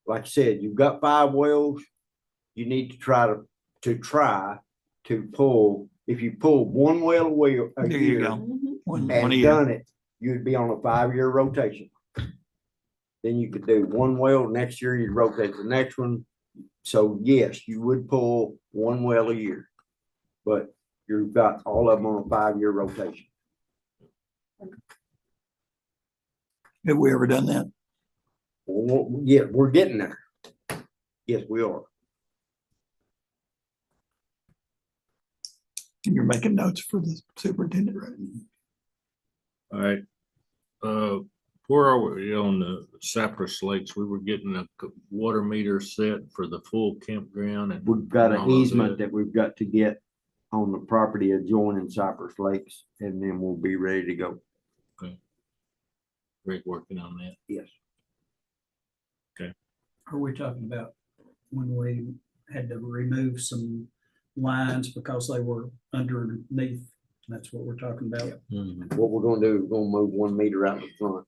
like I said, you've got 5 wells. You need to try to pull. If you pull one well a There you year go. Mhm. one a and year. done it, you'd be on a 5-year rotation. Then you could do one well, next year you'd rotate the next one. So yes, you would pull one well a year. But You've got all of them on a 5-year rotation. Have we ever done that? Well, yeah, we're getting there. Yes, we are. You're making notes for the superintendent, right? All right. Where are we on the Cypress Lakes? We were getting a water meter set for the full campground and. We've got and an all of easement that. that we've got to get on the property adjoining Cypress Lakes, and then we'll be ready to go. Rick working on that. Yes. Are we talking about when we had to remove some lines because they were underneath? That's what we're talking about. Mhm. What we're gonna do is we're gonna move 1 meter out the front.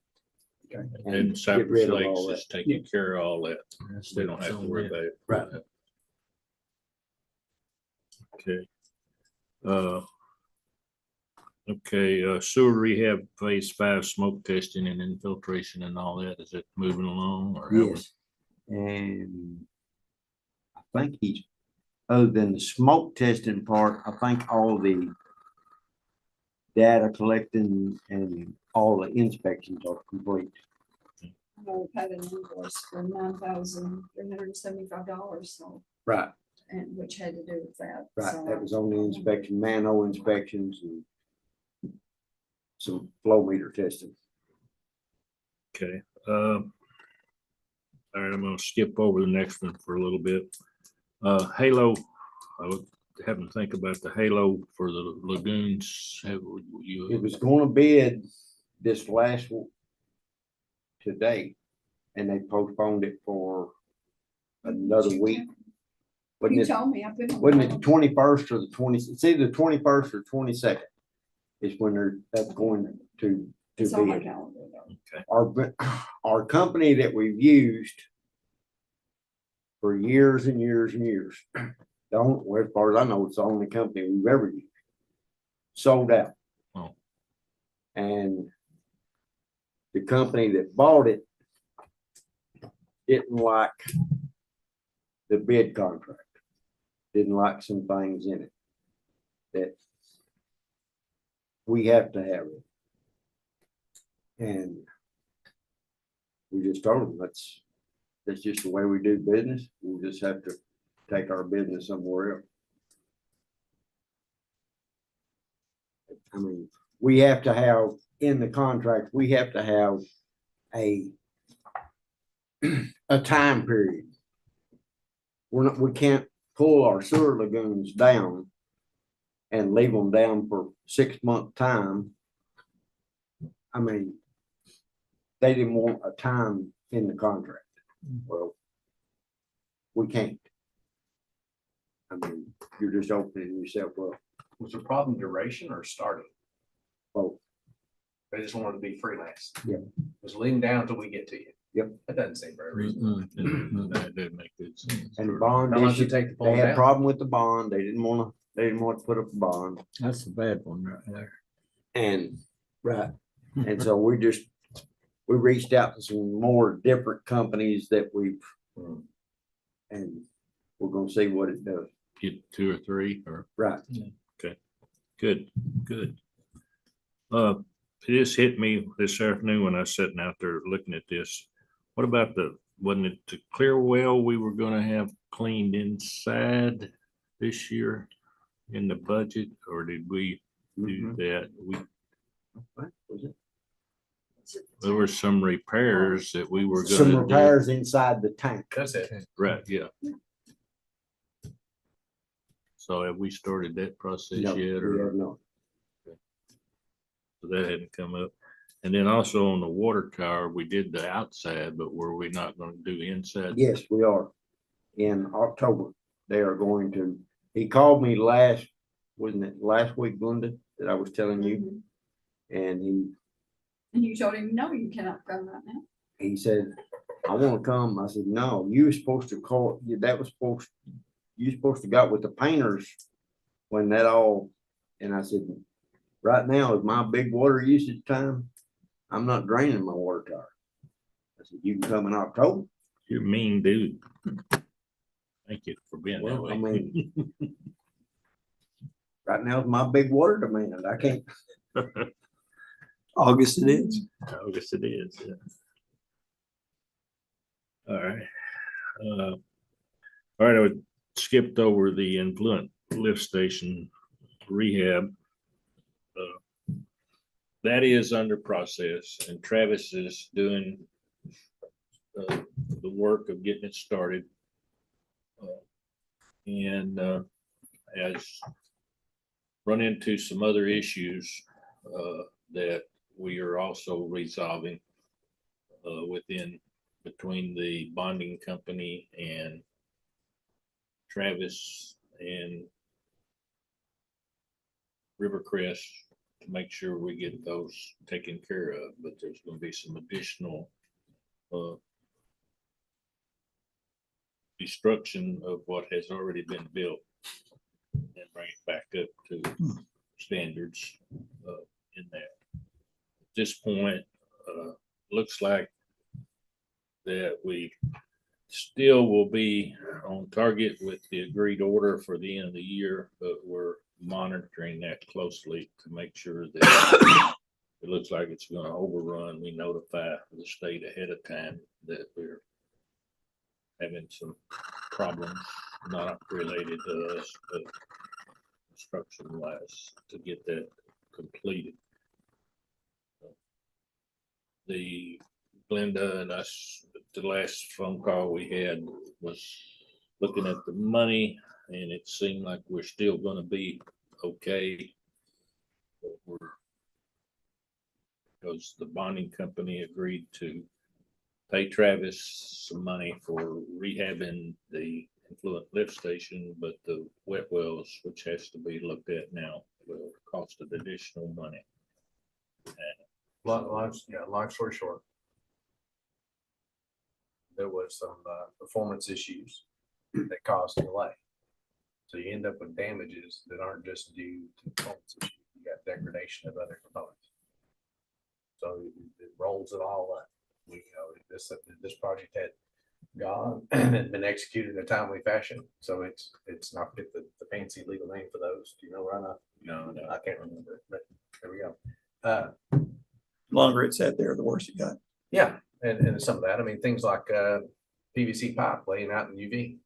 Okay. And get Cypress rid of Lakes all is that. taking care of all that. That's They don't have to worry about it. Right. Okay. Okay, sewer rehab phase 5 smoke testing and infiltration and all that. Is it moving along or? how we- Yes. And I think he's, other than the smoke testing part, I think all the data collecting and all the inspections are complete. I know we paid an invoice for $9,375, so, Right, and which had to do with that. right. so- That was on the inspection, manhole inspections and some flow meter testing. Okay. All right, I'm gonna skip over the next one for a little bit. Halo, I was having to think about the halo for the lagoons. Have It you, was gonna bid this last today, and they postponed it for another week. Wasn't You it, told me, I couldn't. wasn't it the 21st or the 20th? It's either the 21st or 22nd is when that's going to It's on my bid. calendar though. Our company that we've used for years and years and years, don't, well, as far as I know, it's the only company we've ever used. Sold out. Oh. And the company that bought it didn't like the bid contract, didn't like some things in it that we have to have it. And we just told them, that's just the way we do business. We'll just have to take our business somewhere else. I mean, we have to have, in the contract, we have to have a time period. We can't pull our sewer lagoons down and leave them down for 6-month time. I mean, they didn't want a time in the contract. Well, we can't. I mean, you're just opening yourself up. Was the problem duration or starting? Both. They just wanted to be freelance. Yep. Just leave them down until we get to you. Yep. That doesn't seem very reasonable. that didn't make good sense. And bond How long does it issue, take to pull they them had a down? problem with the bond. They didn't want to put up a bond. That's a bad one right there. And, right. And so we reached out to some more different companies that we've, and we're gonna see what it does. Get 2 or 3 or, Right. good. It just hit me this afternoon when I was sitting out there looking at this. What about wasn't it the clear well we were gonna have cleaned inside this year in the budget, or did we do that? What was it? There were some repairs that we were Some gonna do. repairs inside the tank. That's it. Right, yeah. So have we started that process No, yet, we or have not. that hadn't come up? And then also on the water tower, we did the outside, but were we not gonna do inside? Yes, we are. In October, they are going to, he called me wasn't it last week, Glenda, that I was telling you? Mhm. And And you told him, no, you cannot come right now. he said, I want to come. I said, no, you were supposed to call, you supposed to got with the painters when that all, and I said, right now is my big water usage time. I'm not draining my water tower. I said, you can come in October. You're a mean dude. Thank you for being that Well, I way. mean, right now is my big water demand. I can't, August it is. I guess it is, yeah. All right. All right, I would skipped over the influent lift station rehab. That is under process, and Travis is doing the work of getting it started. And has run into some other issues that we are also resolving between the bonding company and Travis and Rivercrest to make sure we get those taken care of. But there's going to be some additional destruction of what has already been built and bring it back up to standards in that. At this point, looks like that we still will be on target with the agreed order for the end of the year, but we're monitoring that closely to make sure that it looks like it's going to overrun. We notify the state ahead of time that we're having some problems, not related to us, but construction wise, to get that completed. The Glenda and us, the last phone call we had was looking at the money, and it seemed like we're still gonna be okay. But because the bonding company agreed to pay Travis some money for rehabbing the influent lift station, but the wet wells, which has to be looked at now, will cost an additional money. Long story short, there was some performance issues that caused delay. So you end up with damages that aren't just due to performance issues. You got degradation of other components. So it rolls it all up. This project had gone and been executed in a timely fashion. So it's not the fancy legal name for those. Do you know right now? No, I can't remember. But there we go. Longer it sat there, the worse it got. Yeah, and some of that, I mean, things like PVC pipe laying out in UV.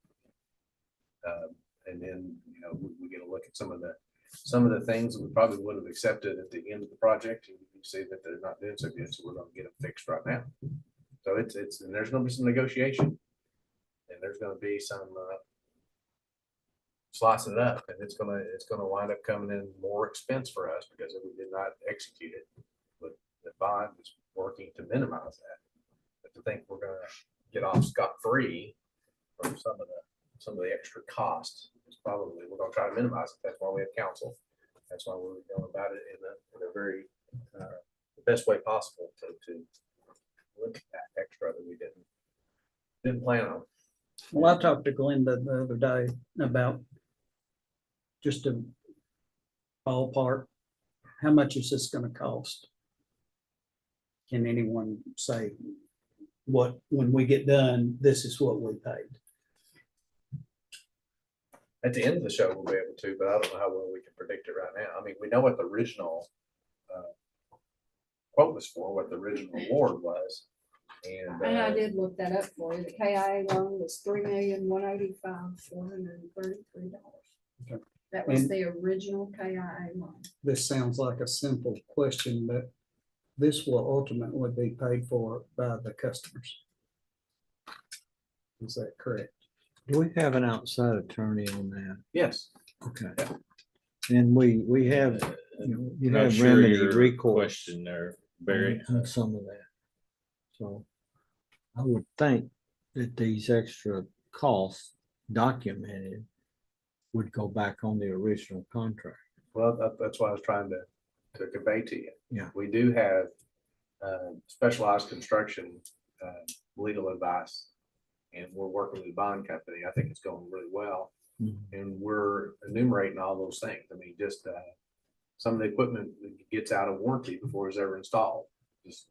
And then, we get a look at some of the things that we probably would have accepted at the end of the project. And you see that they're not doing so good, so we're gonna get them fixed right now. So and there's gonna be some negotiation. And there's gonna be some slicing it up, and it's gonna wind up coming in more expense for us because we did not execute it. But the bond is working to minimize that. But to think we're gonna get off scot-free from some of the extra costs is probably, we're gonna try to minimize it. That's why we have counsel. That's why we're going about it in a very the best way possible to look at that extra that we didn't plan on. Well, I talked to Glenda the other day about just a ballpark. How much is this gonna cost? Can anyone say when we get done, this is what we paid? At the end of the show, we'll be able to, but I don't know how well we can predict it right now. I mean, we know what the original quote was for, what the original award was. And I did look that up for you. The KIA loan was $3,185,433. That was And- the original KIA loan. This sounds like a simple question, but this will ultimately be paid for by the customers. Is that correct? Do we have an outside attorney on that? yes, Okay. Yeah. And we have, you Not have sure remedy your recourse question there, Barry. on some of that. So I would think that these extra costs documented would go back on the original contract. well, that's what I was trying to convey to you. Yeah. We do have specialized construction legal advice, and we're working with the bond company. I think it's going really well. And we're enumerating all those things. I mean, just some of the equipment that gets out of warranty before it's ever installed, just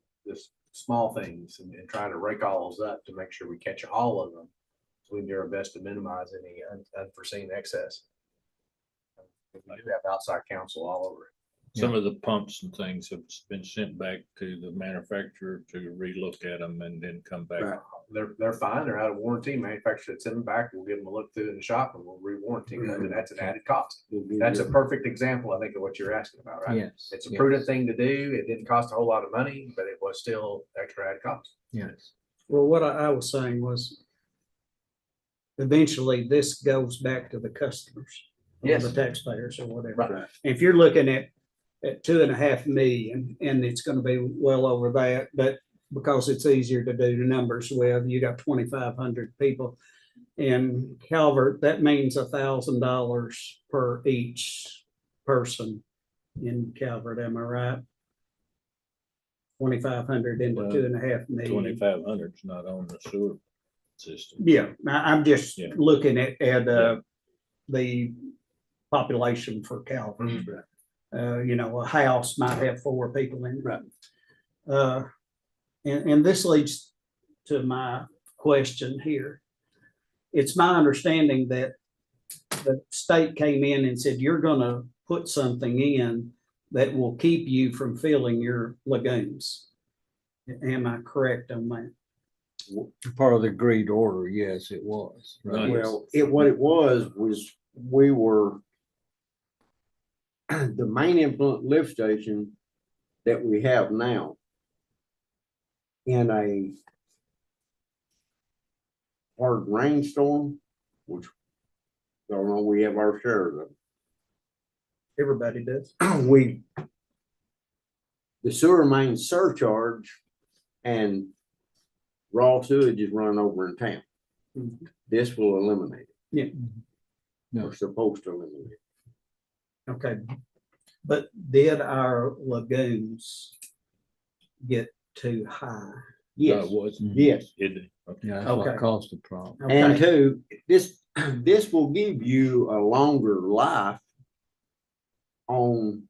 small things, and trying to rake all those up to make sure we catch all of them. So we can do our best to minimize any unforeseen excess. We do have outside counsel all over it. Some of the pumps and things have been sent back to the manufacturer to relook at them and then come back. Right. They're fine, they're out of warranty, manufacturer should send them back, we'll give them a look through in the shop and we'll re-warranty them, and that's an added cost. That's a perfect example, I think, of what you're asking about, right? Yes. It's a prudent thing to do, it didn't cost a whole lot of money, but it was still extra added cost. Yes. Well, what I was saying was eventually this goes back to the customers. Or Yes. the taxpayers or whatever. Right. If you're looking at 2.5 million, and it's gonna be well over that, but because it's easier to do the numbers with, you got 2,500 people. In Calvert, that means $1,000 per each person in Calvert, am I right? 2,500 into Well, 2.5 million. 2,500 is not on the sewer system. Yeah, I'm just Yeah. looking at the population for Calvert. You know, a house might have 4 people in it. Right. And this leads to my question here. It's my understanding that the state came in and said, you're gonna put something in that will keep you from filling your lagoons. Am I correct on that? Part of the agreed order, yes, it was. Right. Well, what it was we were the main influent lift station that we have now in a hard rainstorm, which I don't know, we have our share of them. Everybody does. The sewer main surcharge and raw sewage is run over in town. Mhm. This will eliminate it. Yeah. No. We're supposed to eliminate it. Okay. But did our lagoons get too high? No, Yes, it wasn't. yes. It- okay. Yeah, that's what Okay. caused the problem. And Okay. two, this will give you a longer life on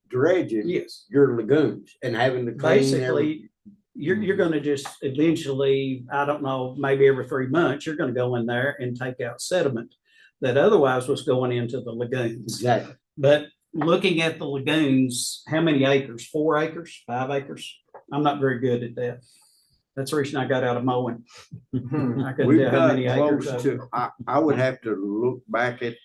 dredging Yes. your lagoons and having to clean every. Basically, you're gonna just eventually, I don't know, maybe every 3 months, you're gonna go in there and take out sediment that otherwise was going into the lagoons. Exactly. But looking at the lagoons, how many acres? 4 acres, 5 acres? I'm not very good at that. That's the reason I got out of mowing. I couldn't We've tell how got many acres. close to, I would have to look back at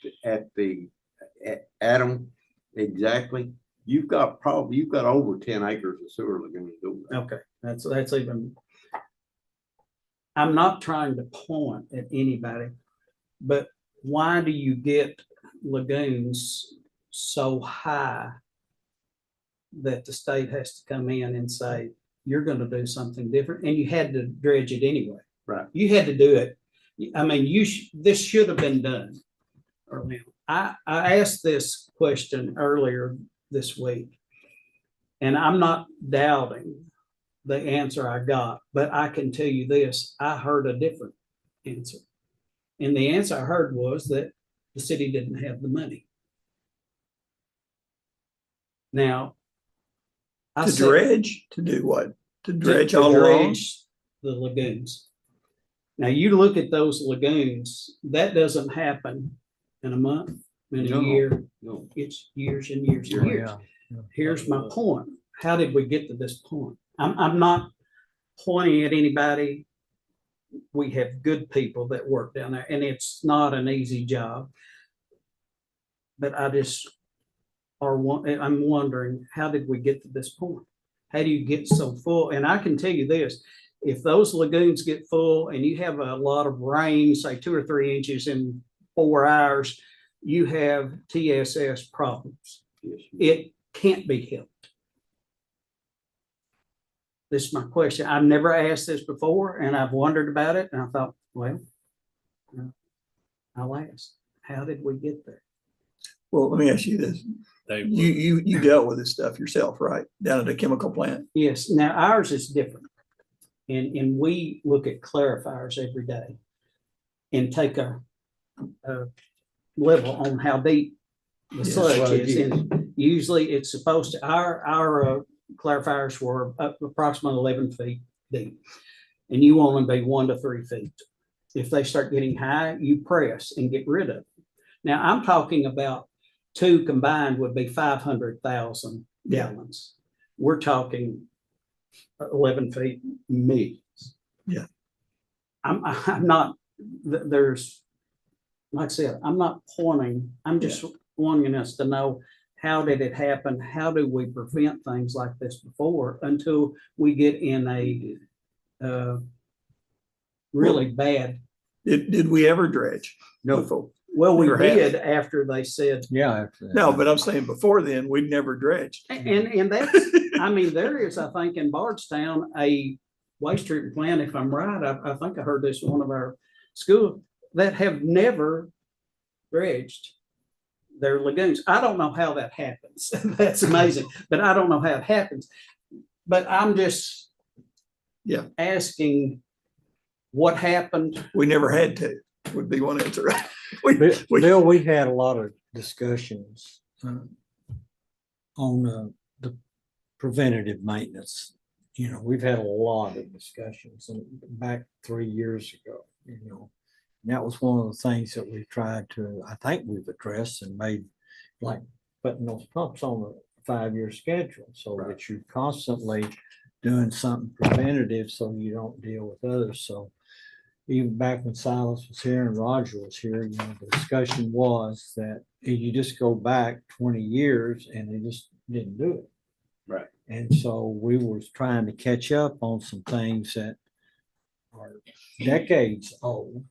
Adam, exactly. You've got over 10 acres of sewer lagoons over there. Okay, that's even. I'm not trying to point at anybody, but why do you get lagoons so high that the state has to come in and say, you're gonna do something different, and you had to dredge it anyway? Right. You had to do it. I mean, this should have been done earlier. I asked this question earlier this week, and I'm not doubting the answer I got, but I can tell you this, I heard a different answer. And the answer I heard was that the city didn't have the money. Now, I To said- dredge, to do what? To to- dredge to all along? dredge the lagoons. Now, you look at those lagoons, that doesn't happen in a month, in a No. year. No. It's years and years and years. Yeah. Here's my point. How did we get to this point? I'm not pointing at anybody. We have good people that work down there, and it's not an easy job. But I'm wondering, how did we get to this point? How do you get so full? And I can tell you this, if those lagoons get full and you have a lot of rain, say 2 or 3 inches in 4 hours, you have TSS problems. Yes. It can't be helped. This is my question. I've never asked this before, and I've wondered about it, and I thought, well, I'll ask. How did we get there? Well, let me ask you this. They were- You dealt with this stuff yourself, right? Down at a chemical plant? Yes, now ours is different. And we look at clarifiers every day and take a level on how deep the Yes, sludge sludge is. is. And usually it's supposed to, our clarifiers were up approximately 11 feet deep. And you want them to be 1 to 3 feet. If they start getting high, you press and get rid of them. Now, I'm talking about two combined would be 500,000 gallons. We're talking 11 feet millions. Yeah. I'm not, there's, like I said, I'm not pointing, I'm just wanting us to know, how did it happen? How do we prevent things like this before until we get in a really bad? Did we ever dredge? No. Before? Well, we Never have. did after they said, Yeah. after that. No, but I'm saying before then, we'd never dredged. and that's, I mean, there is, I think, in Bardstown, a waste treatment plant, if I'm right, I think I heard this in one of our schools, that have never dredged their lagoons. I don't know how that happens. That's amazing, but I don't know how it happens. But I'm just asking what happened. We never had to, would be one answer. Bill, we had a lot of discussions on the preventative maintenance. You know, we've had a lot of discussions and back 3 years ago, you know. And that was one of the things that we tried to, I think we've addressed and made, like putting those pumps on a 5-year schedule so that you're constantly doing something preventative so you don't deal with others. So even back when Silas was here and Roger was here, you know, the discussion was that you just go back 20 years and they just didn't do it. Right. And so we were trying to catch up on some things that are decades old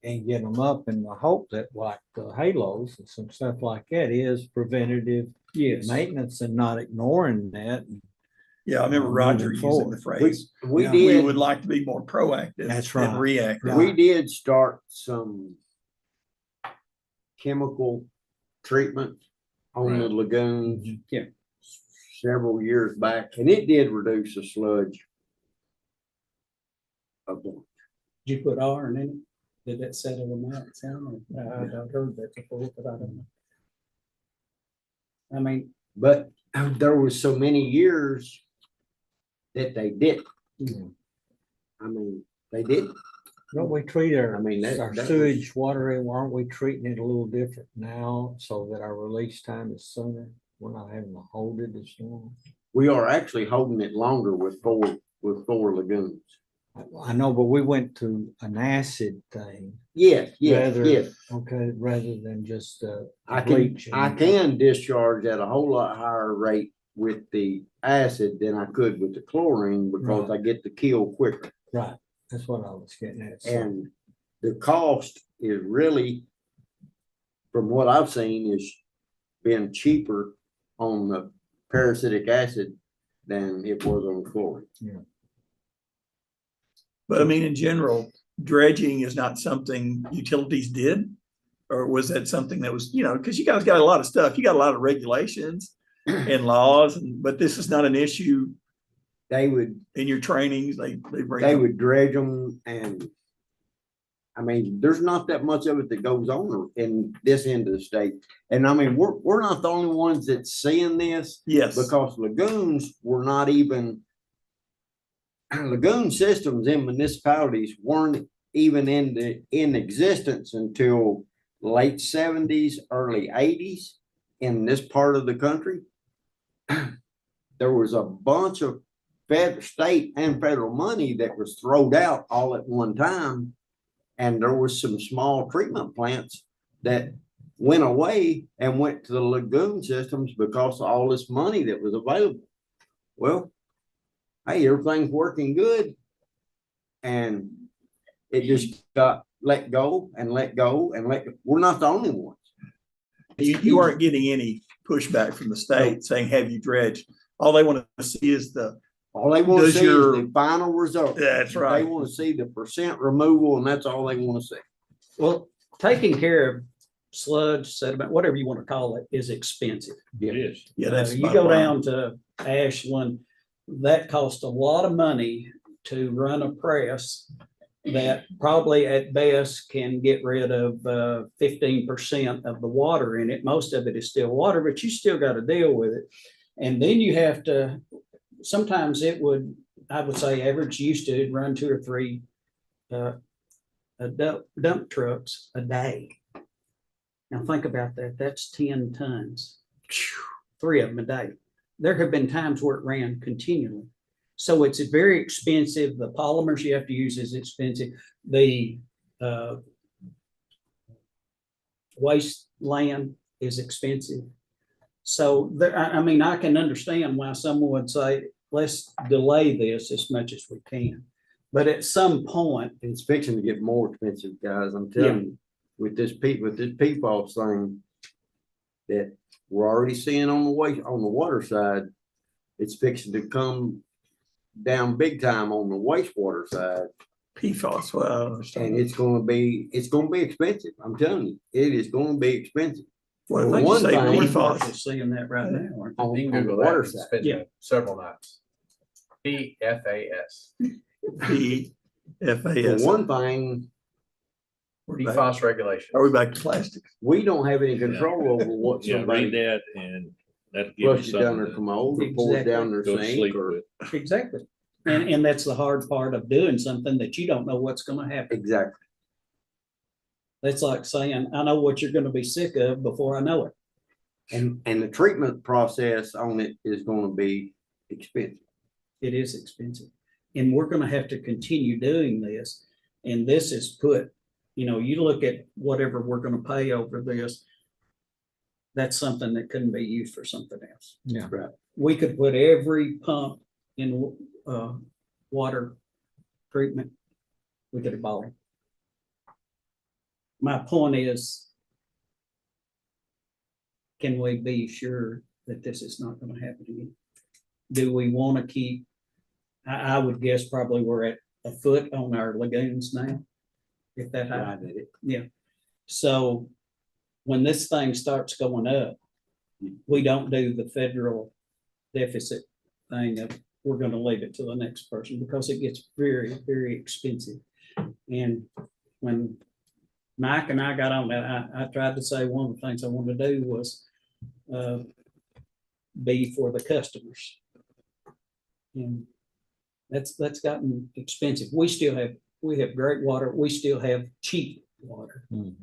and get them up in the hope that like the halos and some stuff like that is preventative maintenance and not ignoring that. Yeah, I remember Roger using the phrase, We we did, would like to be more proactive That's than right. reactive. we did start some chemical treatment on the lagoons. Yeah. Several years back, and it did reduce the sludge of them. Did you put iron in it? Did that settle them out? I've heard that before, but I don't know. I mean, But there was so many years that they didn't. I mean, they didn't. Don't we treat our, I mean, that was- sewage water, aren't we treating it a little different now so that our release time is sooner? We're not having to hold it as long. We are actually holding it longer with four lagoons. I know, but we went to an acid thing. Yes, rather- yes. Okay, rather than just I bleach. can discharge at a whole lot higher rate with the acid than I could with the chlorine because I get the kill quicker. Right, that's what I was getting at. So, And the cost is really, from what I've seen, is being cheaper on the parasitic acid than it was on chlorine. But I mean, in general, dredging is not something utilities did? Or was that something that was, you know, because you guys got a lot of stuff, you got a lot of regulations and laws, but this is not an issue They would, in your trainings, they bring. they would dredge them, and I mean, there's not that much of it that goes on in this end of the state. And I mean, we're not the only ones that's seeing this. Yes. Because lagoons were not even, lagoon systems in municipalities weren't even in existence until late 70s, early 80s in this part of the country. There was a bunch of state and federal money that was thrown out all at one time. And there was some small treatment plants that went away and went to the lagoon systems because of all this money that was available. Well, hey, everything's working good. And it just got let go and let go and we're not the only ones. You aren't getting any pushback from the state saying, have you dredged? All they want to see is All they want to Does see your- is the final result. That's They right. want to see the percent removal, and that's all they want to see. well, taking care of sludge, sediment, whatever you want to call it, is expensive. It is. Yeah, that's. You bottom go line. down to Ashland, that costs a lot of money to run a press that probably at best can get rid of 15% of the water in it. Most of it is still water, but you still got to deal with it. And then you have to, sometimes I would say average used to run 2 or 3 dump trucks a day. Now think about that. That's 10 tons. 3 of them a day. There have been times where it ran continually. So it's very expensive. The polymers you have to use is expensive. The waste land is expensive. So there, I mean, I can understand why someone would say, let's delay this as much as we can. But at some point, It's fixing to get more expensive, guys. I'm telling you, with this PFAS thing that we're already seeing on the water side, it's fixing to come down big time on the wastewater side. PFAS, well, I don't understand. And it's gonna be expensive. I'm telling you, it is gonna be expensive. What if they One just say thing- Marshall's PFAS? seeing that right now. aren't they? On, You can on the Google water that, it's side. been several nights. PFAS, For PFAS. one thing, We're back- PFAS regulations. Are we back to plastics? we don't have any control over what Yeah, read somebody that and that'll give you flushes down something their to commode or pours down their go to sink sleep or. with. Exactly. And that's the hard part of doing something that you don't know what's gonna happen. Exactly. That's like saying, I know what you're gonna be sick of before I know it. And the treatment process on it is gonna be expensive. It is expensive. And we're gonna have to continue doing this. And this is put, you look at whatever we're gonna pay over this. That's something that couldn't be used for something else. Yeah. Right. We could put every pump in water treatment. We could have bought it. My point is, can we be sure that this is not gonna happen again? Do we want to keep, I would guess probably we're at a foot on our lagoons now. If that high. Right at it. So when this thing starts going up, we don't do the federal deficit thing of we're gonna leave it to the next person because it gets very, very expensive. And when Mike and I got on that, I tried to say one of the things I wanted to do was be for the customers. And that's gotten expensive. We have great water. We still have cheap water. Mhm.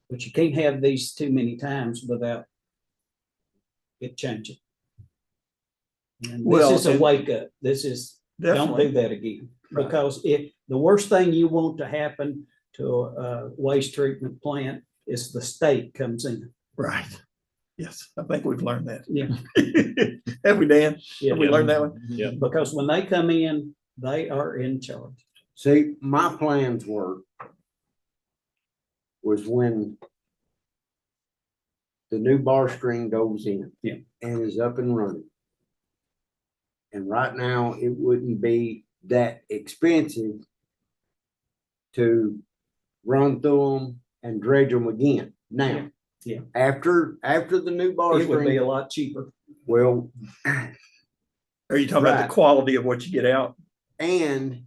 But you can't have these too many times without it changing. And Well, this is a and- wake up. This is, don't do Definitely. that again. Right. Because if the worst thing you want to happen to a waste treatment plant is the state comes in. Right. Yes, I think we've learned that. Yeah. Have we, Dan? Yeah. Have we learned that one? Yeah. Because when they come in, they are in charge. See, my plans was when the new bar string goes in. Yeah. And is up and running. And right now, it wouldn't be that expensive to run through them and dredge them again. Now, Yeah. after the new bar It would be string, a lot cheaper. well, Are you talking about Right. the quality of what you get out? and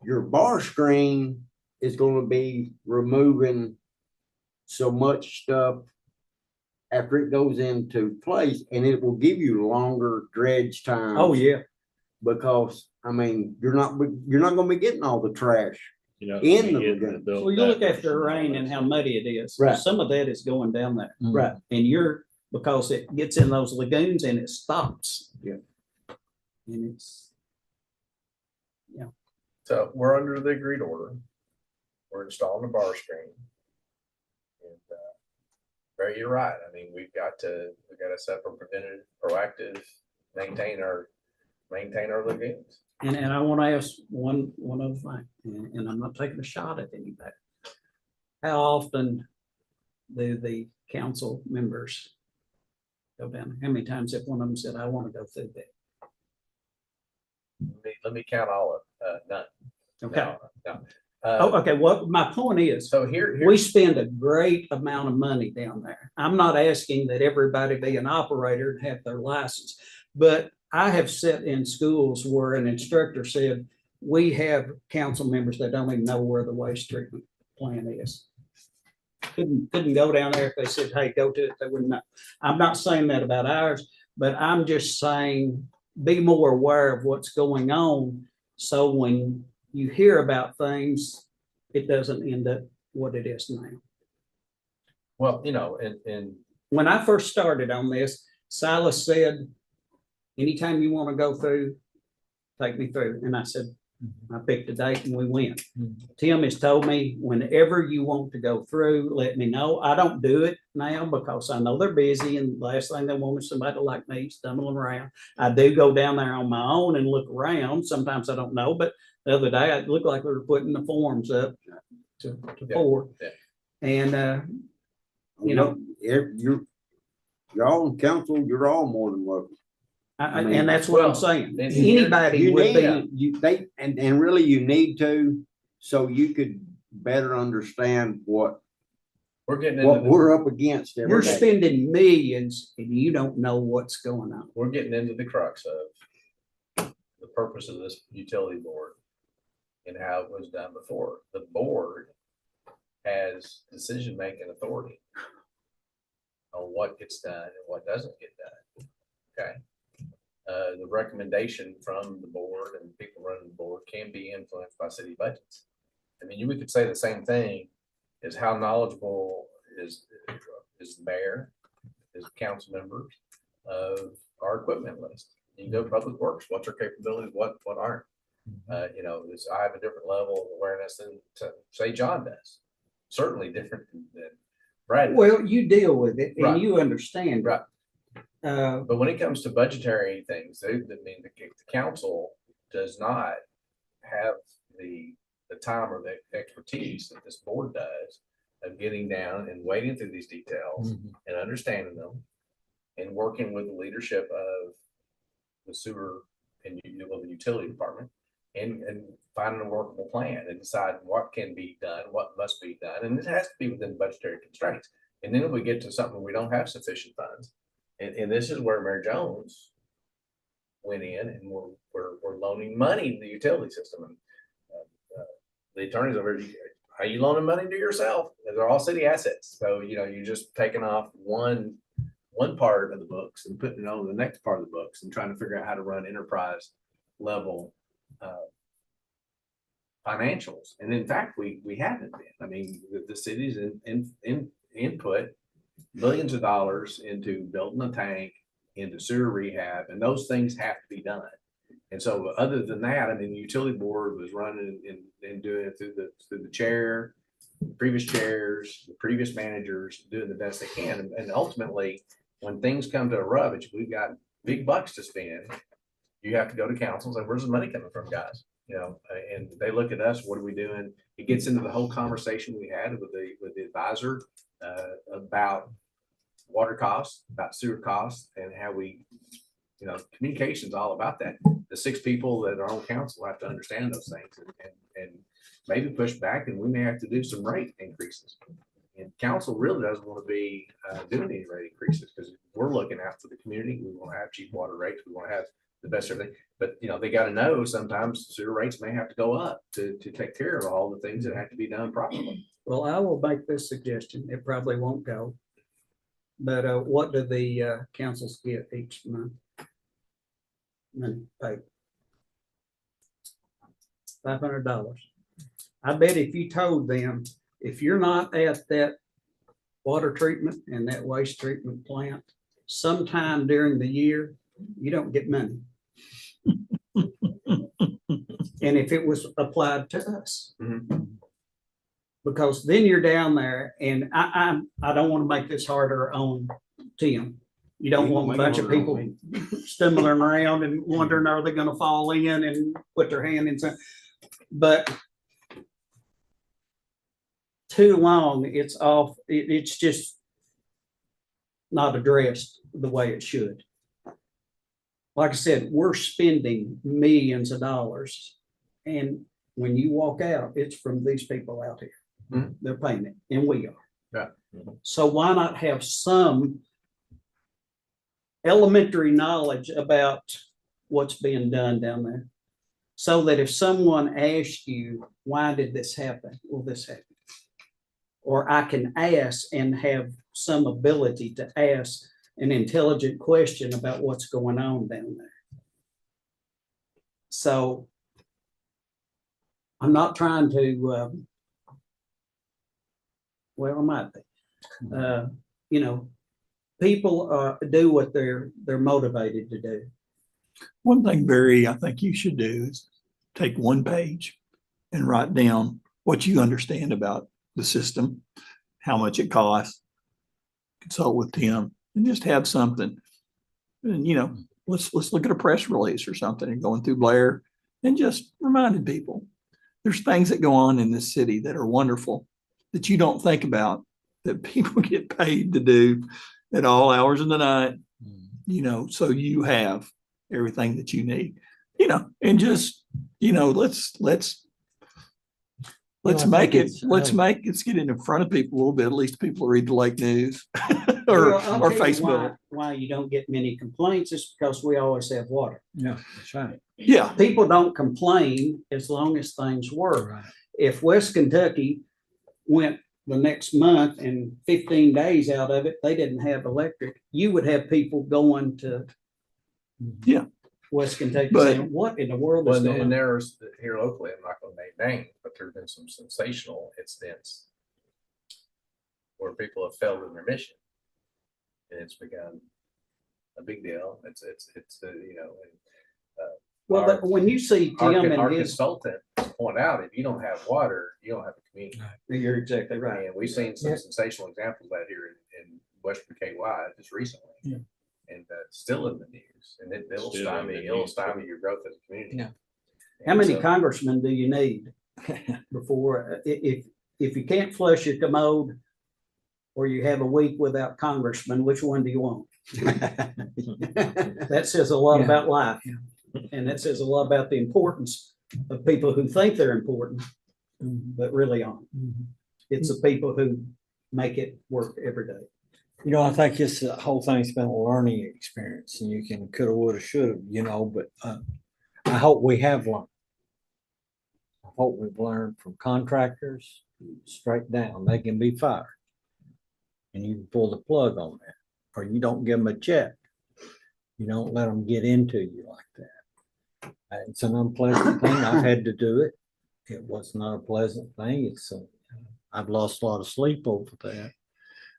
your bar screen is gonna be removing so much stuff after it goes into place, and it will give you longer dredge time. Oh, yeah. Because, I mean, you're not gonna be getting all the trash. You know, In the you get lagoon. adult Well, you look diapers after and all rain that and how stuff. muddy it is. Right. Some of that is going down there. Right. And because it gets in those lagoons and it stops. Yeah. And it's, So we're under the agreed order. We're installing the bar screen. And, Ray, you're right. I mean, we got to set up a preventative, proactive, maintain our lagoons. and I want to ask one other thing, and I'm not taking a shot at anybody. How often do the council members go down? How many times have one of them said, I want to go through that? Let me count all of, none. Okay. No. Oh, okay. Well, my point is, So here, we spend a great amount of money down there. I'm not asking that everybody be an operator and have their license, but I have sat in schools where an instructor said, we have council members that don't even know where the waste treatment plant is. Couldn't go down there if they said, hey, go to it. They wouldn't know. I'm not saying that about ours, but I'm just saying, be more aware of what's going on. So when you hear about things, it doesn't end up what it is now. Well, you know, and When I first started on this, Silas said, anytime you want to go through, take me through. And I said, I picked a date and we went. Tim has told me, whenever you want to go through, let me know. I don't do it now because I know they're busy and the last thing they want is somebody like me stumbling around. I do go down there on my own and look around. Sometimes I don't know, but the other day it looked like we were putting the forms up to Yeah, pour. yeah. And, you know, You're all on council, you're all more than welcome. I mean, and that's what I'm well, saying. and Anybody You would need, be, and really you need to, so you could better understand what we're getting into we're up against every you're day. spending millions and you don't know what's going on. we're getting into the crux of the purpose of this utility board and how it was done before. The board has decision-making authority on what gets done and what doesn't get done. Okay. The recommendation from the board and people running the board can be influenced by city budgets. I mean, we could say the same thing is how knowledgeable is the mayor, is the council members of our equipment list. You can go to Public Works, what's our capabilities, what aren't. You know, I have a different level of awareness than say John does. Certainly different than Brad does. Well, you deal with it Right. and you understand. Right. Uh, But when it comes to budgetary things, I mean, the council does not have the time or the expertise that this board does of getting down and wading through these details and understanding them and working with the leadership of the sewer and the utility department and finding a workable plan and deciding what can be done, what must be done. And it has to be within budgetary constraints. And then if we get to something we don't have sufficient funds, and this is where Mayor Jones went in and we're loaning money to the utility system. And the attorneys over here, are you loaning money to yourself? They're all city assets. So, you know, you're just taking off one part of the books and putting it on the next part of the books and trying to figure out how to run enterprise level financials. And in fact, we haven't been. I mean, the city's input millions of dollars into building a tank, into sewer rehab, and those things have to be done. And so other than that, I mean, the utility board was running and doing it through the chair, previous chairs, the previous managers doing the best they can. And ultimately, when things come to a rubbish, we've got big bucks to spend. You have to go to council and say, where's the money coming from, guys? You know, and they look at us, what are we doing? It gets into the whole conversation we had with the advisor about water costs, about sewer costs, and how we, you know, communication's all about that. The 6 people that are on council have to understand those things and maybe push back, and we may have to do some rate increases. And council really doesn't want to be doing any rate increases because we're looking out for the community. We want to have cheap water rates. We want to have the best everything. But, you know, they got to know sometimes sewer rates may have to go up to take care of all the things that have to be done properly. well, I will make this suggestion. It probably won't go. But what do the councils get each month? Money paid. $500. I bet if you told them, if you're not at that water treatment and that waste treatment plant sometime during the year, you don't get money. And if it was applied to us. Because then you're down there and I don't want to make this harder on Tim. You don't want a bunch of people stumbling around and wondering, are they going to fall in and put their hand in something? But too long, it's off. It's just not addressed the way it should. Like I said, we're spending millions of dollars. And when you walk out, it's from these people out here. They're paying it, and we are. Yeah. So why not have some elementary knowledge about what's being done down there? So that if someone asks you, why did this happen? Well, this happened. Or I can ask and have some ability to ask an intelligent question about what's going on down there. So I'm not trying to, well, I might be. You know, people, do what they're motivated to do. One thing, Barry, I think you should do is take one page and write down what you understand about the system, how much it costs, consult with Tim, and just have something. And, you know, let's look at a press release or something and going through Blair and just reminding people. There's things that go on in this city that are wonderful that you don't think about, that people get paid to do at all hours of the night, you know, so you have everything that you need, you know, and just, you know, let's I make think it, it's, let's get it in front of people a little bit. At least people read the Lake News Well, I'll or tell you Facebook. Why you don't get many complaints is because we always have water. Yeah, that's right. Yeah, People don't complain as long as things work. Right. If West Kentucky went the next month and 15 days out of it, they didn't have electric, you would have people going to Yeah. West Kentucky But- saying, what in the world is Well, going and on? there's, here locally, I'm not gonna name names, but there've been some sensational incidents where people have failed in their mission. And it's become a big deal. It's, you know, and, Well, but when you see our Tim and his, consultant point out, if you don't have water, you don't have a community. you're exactly right. And we've seen some Yeah. sensational examples of that here in Western KY just recently. Yeah. And still in the news, and it'll Still in stymie, the it'll news. stymie your growth as a community. Yeah. How And many so- congressmen do you need before, if you can't flush your commode or you have a week without congressman, which one do you want? That says a lot Yeah. about life. And that says a lot about the importance of people who think they're important, but really aren't. It's the people who make it work every day. You know, I think this whole thing's been a learning experience and you can coulda, woulda, shoulda, you know, but I hope we have learned. I hope we've learned from contractors straight down. They can be fired. And you can pull the plug on that, or you don't give them a check. You don't let them get into you like that. It's an unpleasant thing. I've had to do it. It was not a pleasant thing. I've lost a lot of sleep over that.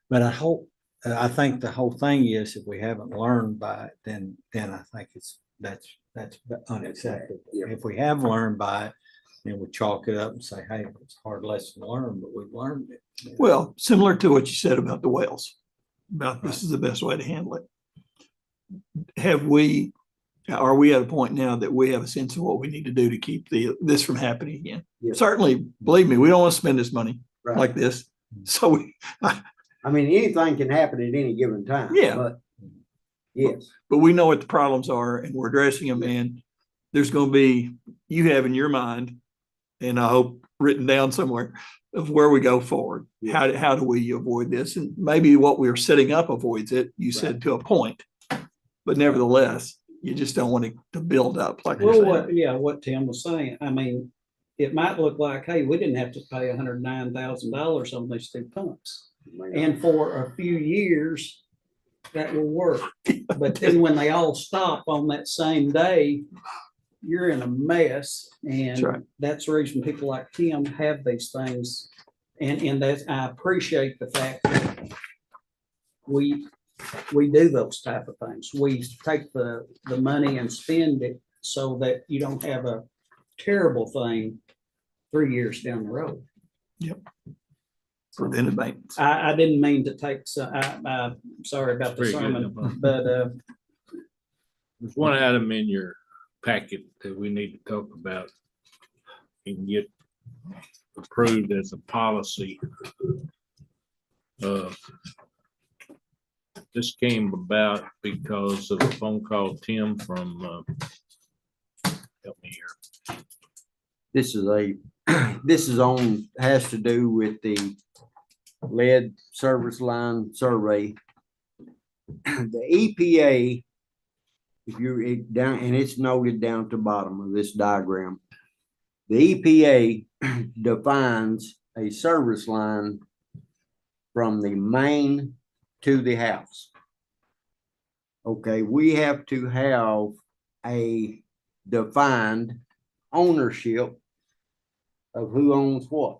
But I think the whole thing is if we haven't learned by it, then I think that's unacceptable. If we have learned by it, then we chalk it up and say, hey, it's a hard lesson to learn, but we've learned it. well, similar to what you said about the wells, about this is the best way to handle it. Are we at a point now that we have a sense of what we need to do to keep this from happening again? Yes. Certainly, believe me, we don't want to spend this money Right. like this. So I mean, anything can happen at any given time. Yeah. But yes, but we know what the problems are and we're addressing them, and there's going to be, you have in your mind, and I hope written down somewhere, of where we go forward. Yeah. How do we avoid this? And maybe what we're setting up avoids it, you said, to a point. But nevertheless, you just don't want it to build up like you're Well, saying. what Tim was saying, I mean, it might look like, hey, we didn't have to pay $109,000 on these two pumps. And for a few years, that will work. But then when they all stop on that same day, you're in a mess. That's right. And that's the reason people like Tim have these things. And that's, I appreciate the fact that we do those type of things. We take the money and spend it so that you don't have a terrible thing 3 years down the road. Preventive maintenance. I didn't mean to take, I'm sorry about the Very good, no sermon, problem. but, There's one item in your packet that we need to talk about and get approved as a policy. This came about because of a phone call, Tim, from, help me here. this has to do with the lead service line survey. The EPA, if you're down, and it's noted down at the bottom of this diagram. The EPA defines a service line from the main to the house. Okay, we have to have a defined ownership of who owns what.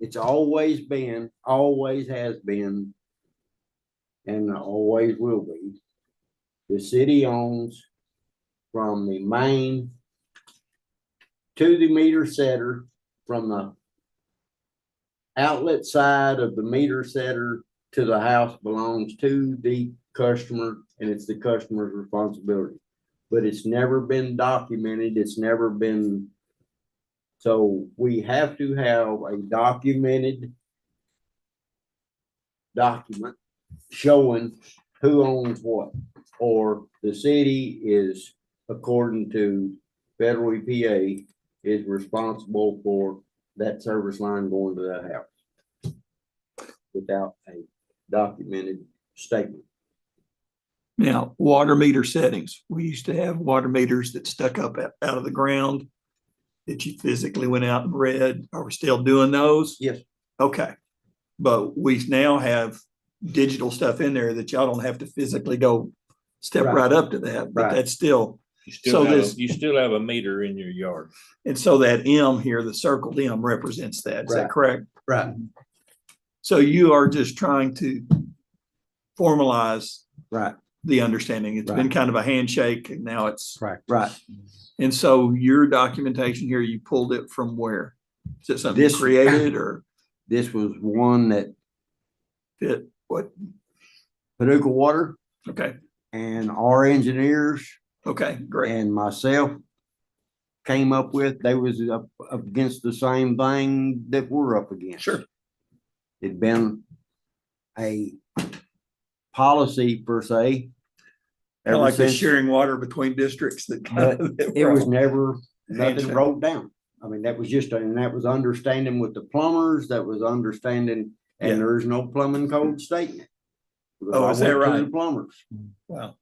it's always been, always has been, and always will be. The city owns from the main to the meter setter, from the outlet side of the meter setter to the house belongs to the customer, and it's the customer's responsibility. But it's never been documented, it's never been, so we have to have a documented document showing who owns what, or the city is, according to federal EPA, is responsible for that service line going to that house without a documented statement. Now, water meter settings. We used to have water meters that stuck up out of the ground that you physically went out and read. Are we still doing those? Yes. Okay. But we now have digital stuff in there that y'all don't have to physically go step Right. right up to that, but Right. that's still, You So still have, this- you still have a meter in your yard. and so that M here, the circled M represents that. Is that Right. correct? Right. So you are just trying to formalize Right, the understanding. It's been Right. kind of a handshake and now it's, right. and so your documentation here, you pulled it from where? Is it something you This- created or This was one that fit? What? Paducah Water Okay, and our engineers okay, great. and myself came up with. They was up against the same thing that we're up against. Sure. It'd been a policy per se. Kind of ever like the since, sharing water between districts that. but it was never, nothing Handshake. wrote down. I mean, that was just, and that was understanding with the plumbers, that was understanding, Yeah. and there's no plumbing code statement. Because Oh, I is that went to right? the plumbers. Wow.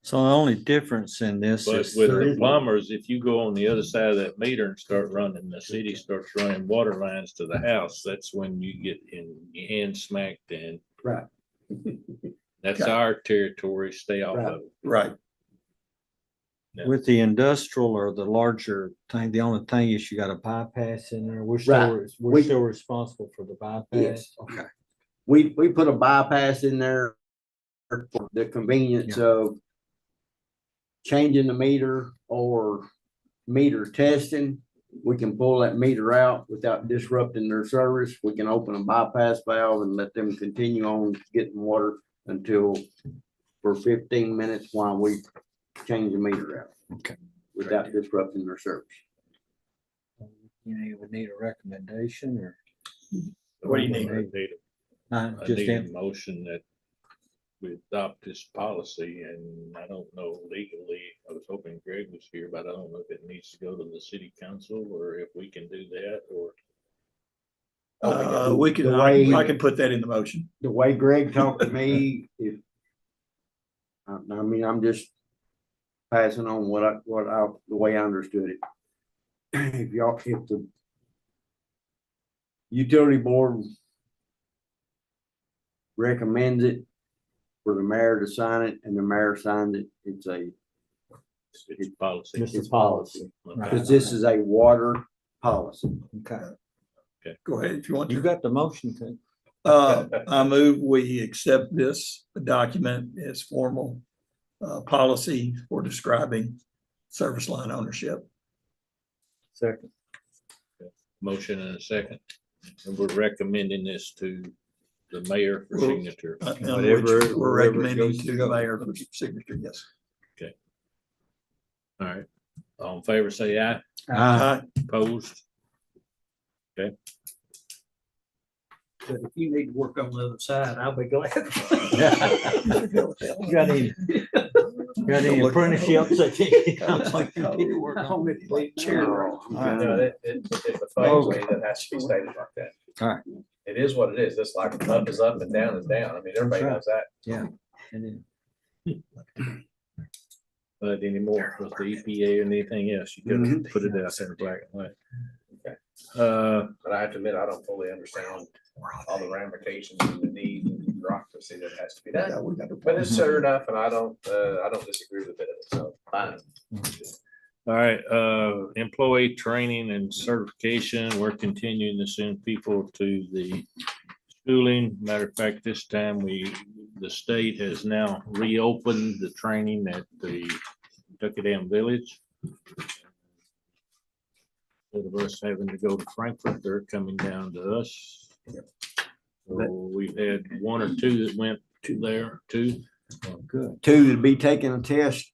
So the only difference in this But is with there the is one. plumbers, if you go on the other side of that meter and start running, the city starts running water lines to the house, that's when you get in your hand smacked and Right. that's Okay. our territory, stay off Right. of it. Right. with the industrial or the larger thing, the only thing is you got a bypass in there. We're Right. we're We- still responsible for the bypass. Yes. Okay. We put a bypass in there for the convenience of changing the meter or meter testing. We can pull that meter out without disrupting their service. We can open a bypass valve and let them continue on getting water until for 15 minutes while we change the meter out. Okay. Without disrupting their service. You would need a recommendation or? What do you need? I Just need a in, motion that we adopt this policy, and I don't know legally, I was hoping Greg was here, but I don't know if it needs to go to the city council or if we can do that, or. We can, The way- I can put that in the motion. The way Greg talked to me, if, I mean, I'm just passing on the way I understood it. If the utility board recommends it for the mayor to sign it and the mayor signs it, it's Policy. It's a it's policy. Okay. Because this is a water policy. okay. Go ahead if you want You to. got the motion to. I move we accept this document as formal policy for describing service line ownership. Second. Motion and a second, and we're recommending this to the mayor for Well, signature. On which Whatever- we're wherever it recommending goes to to the go. mayor for signature, yes. All right, all in favor, say aye. Aye. Opposed? But if you need to work on the other side, I'll be glad. Got any apprenticeships that you work on? No, if the phone way, that has to be stated like that. All right. It is what it is. It's like up is up and down is down. I mean, everybody knows that. Yeah. And then But anymore with the EPA and anything else, you gotta put it out there in black and white. Okay. But I have to admit, I don't fully understand all the ramifications and the need and bureaucracy that has to be done. But it's fair enough, and I don't disagree with it, so fine. All right, employee training and certification, we're continuing to send people to the schooling. Matter of fact, this time the state has now reopened the training at the Kentucky Dam Village. Instead of us having to go to Frankfurt, they're coming down to us. So we've had one or two that went to there too. Oh, good. Two to be taking a test.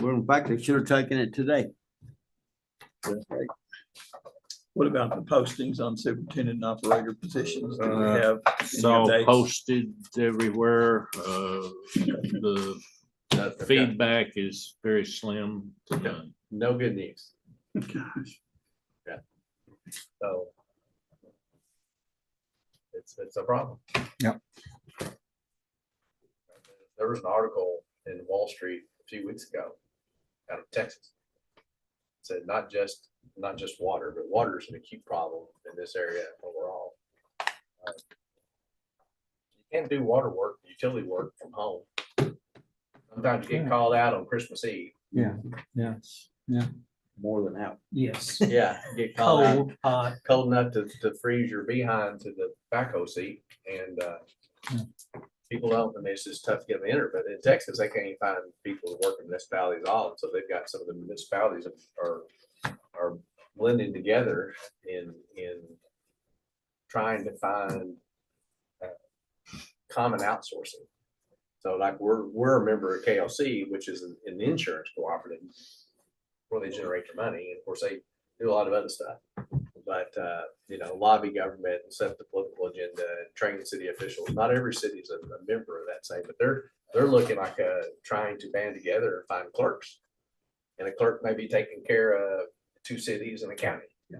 Well, in fact, they should have taken it today. What about the postings on superintendent and operator positions? Do we have It's any all updates? posted everywhere. The I've got feedback is very slim to none. No good news. Gosh. So it's a problem. Yep. There was an article in Wall Street a few weeks ago out of Texas. It said not just water, but water is an acute problem in this area overall. You can't do water work, utility work from home. Sometimes you get called out on Christmas Eve. Yeah, yes, yeah. More than out. Yes. Yeah, get called out. Cold, hot. Cold enough to freeze your behind to the backhoe seat, and people don't, and it's just tough to get them in there. But in Texas, they can't even find people to work in municipalities at all, and so they've got some of the municipalities are blending together in trying to find common outsourcing. So like we're a member of KLC, which is an insurance cooperative where they generate their money. And of course, they do a lot of other stuff. But, lobby government and set the political agenda and train city officials. Not every city is a member of that same, but they're looking like trying to band together and find clerks. And a clerk may be taking care of 2 cities and a county. Yeah.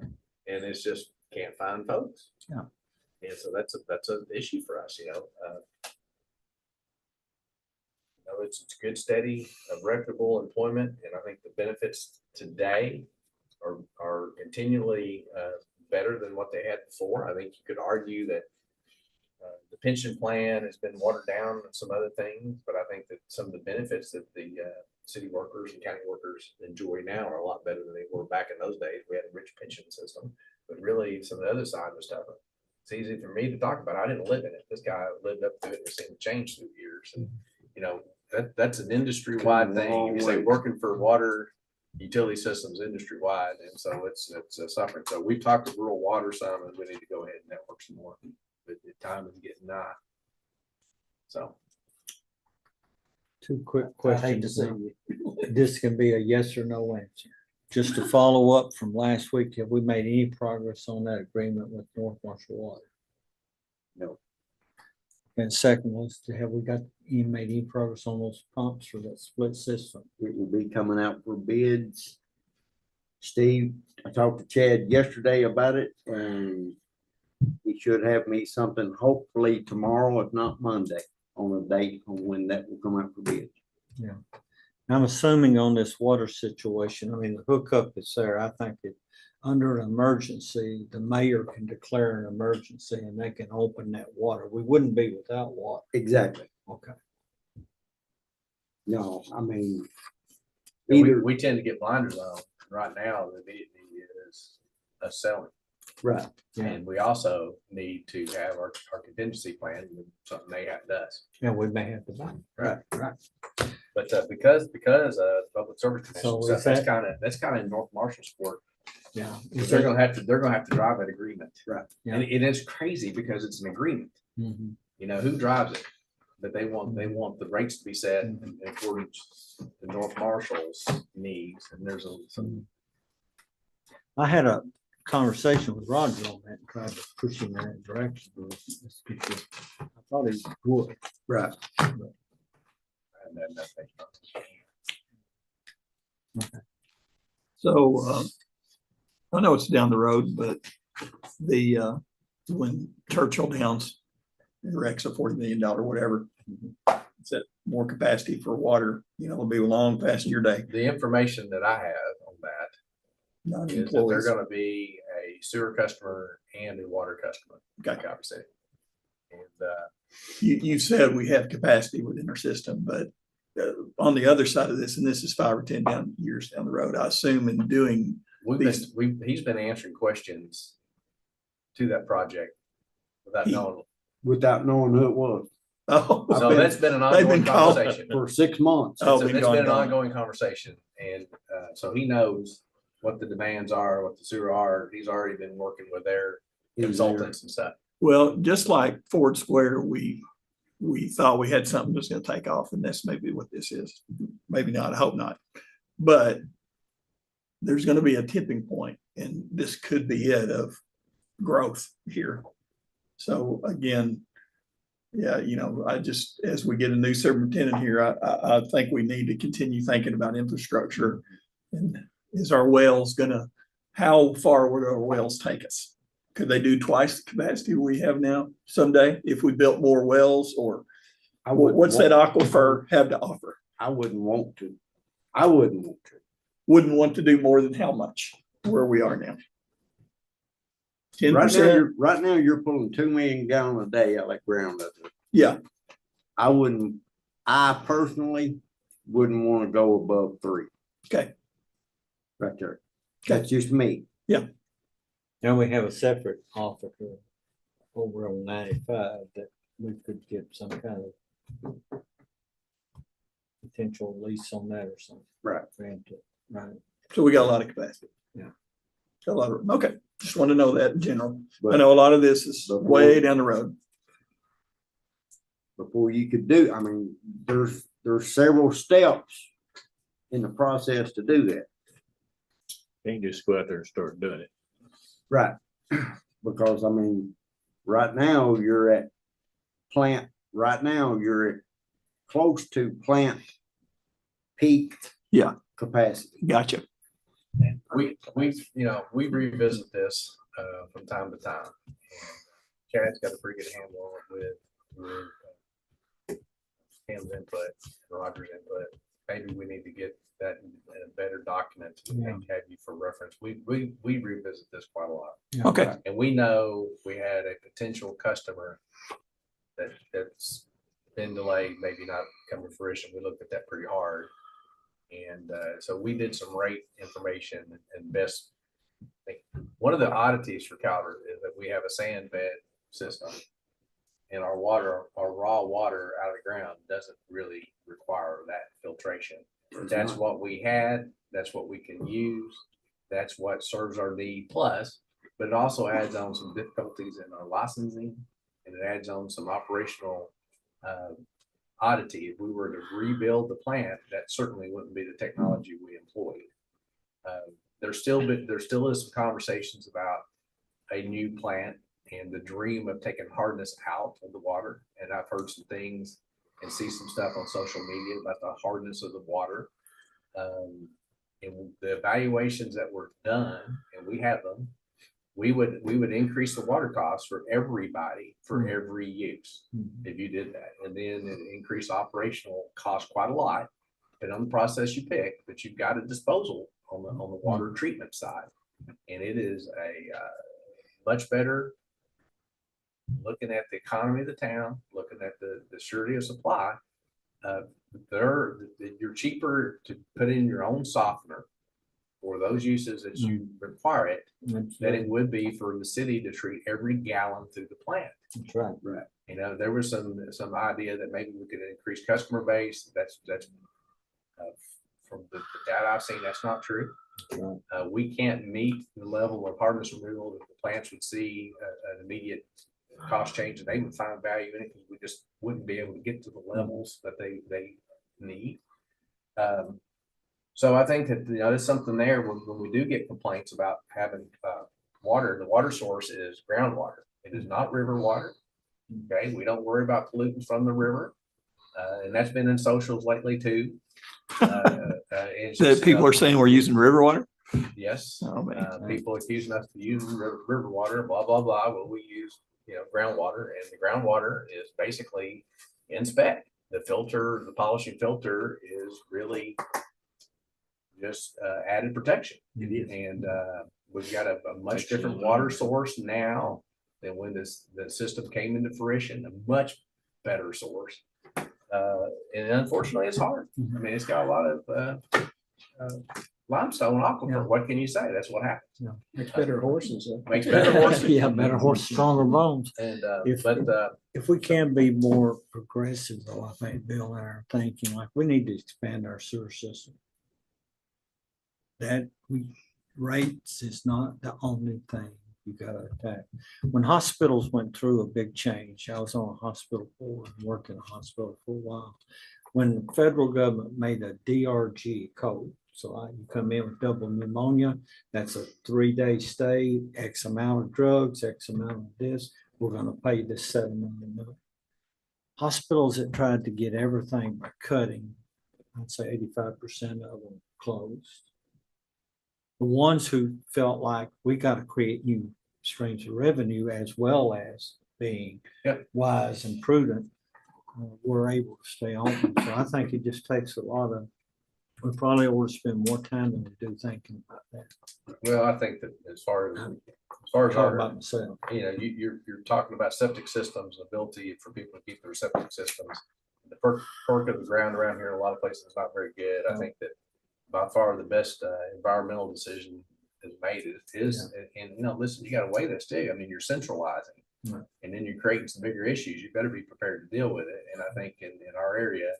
And it's just can't find folks. Yeah. And so that's an issue for us, it's good, steady, reputable employment, and I think the benefits today are continually better than what they had before. I think you could argue that the pension plan has been watered down and some other things, but I think that some of the benefits that the city workers and county workers enjoy now are a lot better than they were back in those days. We had a rich pension system, but really some of the other side of the stuff, it's easy for me to talk about. I didn't live in it. This guy lived up to it and seen it change through the years. And, that's an industry-wide thing. You say working for water utility systems industry-wide, and so it's suffering. So we've talked to rural water some, and we need to go ahead and network some more, but the time is getting nigh. So. 2 quick I hate to questions. see This can be a yes or no answer. Just to follow up from last week, have we made any progress on that agreement with North Marshall Water? No. And second was, have we made any progress on those pumps for that split system? It will be coming out for bids. Steve, I talked to Chad yesterday about it, and he should have me something hopefully tomorrow, if not Monday, on a date on when that will come out for bids. Yeah. I'm assuming on this water situation, I mean, the hookup is there. I think it, under an emergency, the mayor can declare an emergency and they can open that water. We wouldn't be without water. Exactly. Okay. No, I mean, We tend to get blinders on right now. The need is us selling. right. Yeah. And we also need to have our contingency plan, something they have to us. Yeah, we may have to buy. Right. Right. But because Public Service So Commission, is that's kind of in North Marshall's court. Yeah. They're gonna have to drive that agreement. Right. Yeah. And it's crazy because it's an agreement. Mhm. Who drives it? But they want the rates to be set in accordance to North Marshall's needs. And there's some. I had a conversation with Roger on that and tried to push him in that direction. I thought he would. Right. So, I know it's down the road, but when Churchill Downs erects a $40 million whatever, it's that more capacity for water, it'll be long past your day. The information that I have on that Not is that they're employees. gonna be a sewer customer and a water customer. Okay. Calvert City. And, You said we have capacity within our system, but on the other side of this, and this is 5 or 10 years down the road, I assume in doing, He's been answering questions to that project without He- knowing. without knowing who it was oh, I've So been- that's been an they've ongoing been called- conversation. for 6 months. Oh, It's been been going an on. ongoing conversation, and so he knows what the demands are, what the sewer are. He's already been working with their consultants and stuff. well, just like Ford Square, we thought we had something that's gonna take off, and that's maybe what this is. Maybe not, I hope not. But there's gonna be a tipping point, and this could be it of growth here. So again, yeah, I just, as we get a new superintendent here, I think we need to continue thinking about infrastructure. And is our wells how far would our wells take us? Could they do twice the capacity we have now someday if we built more wells, or I wouldn't what's that want- aquifer have to offer? I wouldn't want to. I wouldn't want to. Wouldn't want to do more than how much where we are now? 10%? Right now, you're pulling 2 million gallons a day out of that ground up there. Yeah, I personally wouldn't want to go above 3. okay, Right there. That's just me. And we have a separate offer over on 95 that we could get some kind of potential lease on that or something. Right. Right. so we got a lot of capacity. Yeah. Got a lot of, okay, just want to know that in general. I But know a lot of this is But way down the road. before you could do, I mean, there's several steps in the process to do that. You can just go out there and start doing it. Right. Because I mean, right now you're at close to plant peak. Yeah. Capacity. Gotcha. We revisit this from time to time. Chad's got a pretty good handle on it with Cam's input, Roger's input. Maybe we need to get that in a better document and have you for reference. We revisit this quite a lot. Okay, And we know we had a potential customer that's been delayed, maybe not come to fruition. We looked at that pretty hard. And so we did some rate information and best. One of the oddities for Calvert is that we have a sand bed system. And our raw water out of the ground doesn't really require that filtration. That's what we had. That's what we can use. That's what serves our need plus, but it also adds on some difficulties in our licensing, and it adds on some operational oddity. If we were to rebuild the plant, that certainly wouldn't be the technology we employed. There still is some conversations about a new plant and the dream of taking hardness out of the water. And I've heard some things and see some stuff on social media about the hardness of the water. And the evaluations that were done, and we have them, we would increase the water costs for everybody for every use if you did that. And then it increased operational costs quite a lot, depending on the process you pick, but you've got a disposal on the water treatment side. And it is a much better, looking at the economy of the town, looking at the surety of supply. You're cheaper to put in your own softener for those uses as you require it than it would be for the city to treat every gallon through the plant. That's right. Right. There was some idea that maybe we could increase customer base. That's from the data I've seen, that's not true. We can't meet the level of hardness removal that the plants would see an immediate cost change, and they would find value in it because we just wouldn't be able to get to the levels that they need. So I think that there's something there when we do get complaints about having water. The water source is groundwater. It is not river water. Okay, we don't worry about pollutants from the river, and that's been in socials lately too. that people are saying we're using river water. Yes, Oh, man. people accusing us of using river water, blah blah blah. Well, we use groundwater, and the groundwater is basically in spec. The filter, the polishing filter, is really just added protection. It is. And we've got a much different water source now than when the system came into fruition. A much better source. And unfortunately, it's hard. I mean, it's got a lot of limestone aquifer. Yeah. What can you say? That's what happens. Makes better horses. Makes better horses. Yeah, better horse, stronger bones. And, If- If we can be more progressive, though, I think, Bill, in our thinking, like, we need to expand our sewer system. That rates is not the only thing you gotta attack. When hospitals went through a big change, I was on a hospital board and worked in a hospital for a while. When the federal government made a DRG code, so you come in with double pneumonia, that's a 3-day stay, X amount of drugs, X amount of this, we're gonna pay this $7 million. Hospitals that tried to get everything by cutting, I'd say 85% of them closed. The ones who felt like we got to create new streams of revenue as well as being wise and prudent, were able to stay open. So I think it just takes a lot of, we probably ought to spend more time than we do thinking about that. well, I think that as far as Talk our, about myself. you know, you're talking about septic systems, ability for people to keep their septic systems. The perk of the ground around here in a lot of places is not very good. I think that by far the best environmental decision is made is, and you know, listen, you gotta weigh this too. I mean, you're centralizing. Right. And then you're creating some bigger issues. You better be prepared to deal with it. And I think in our area,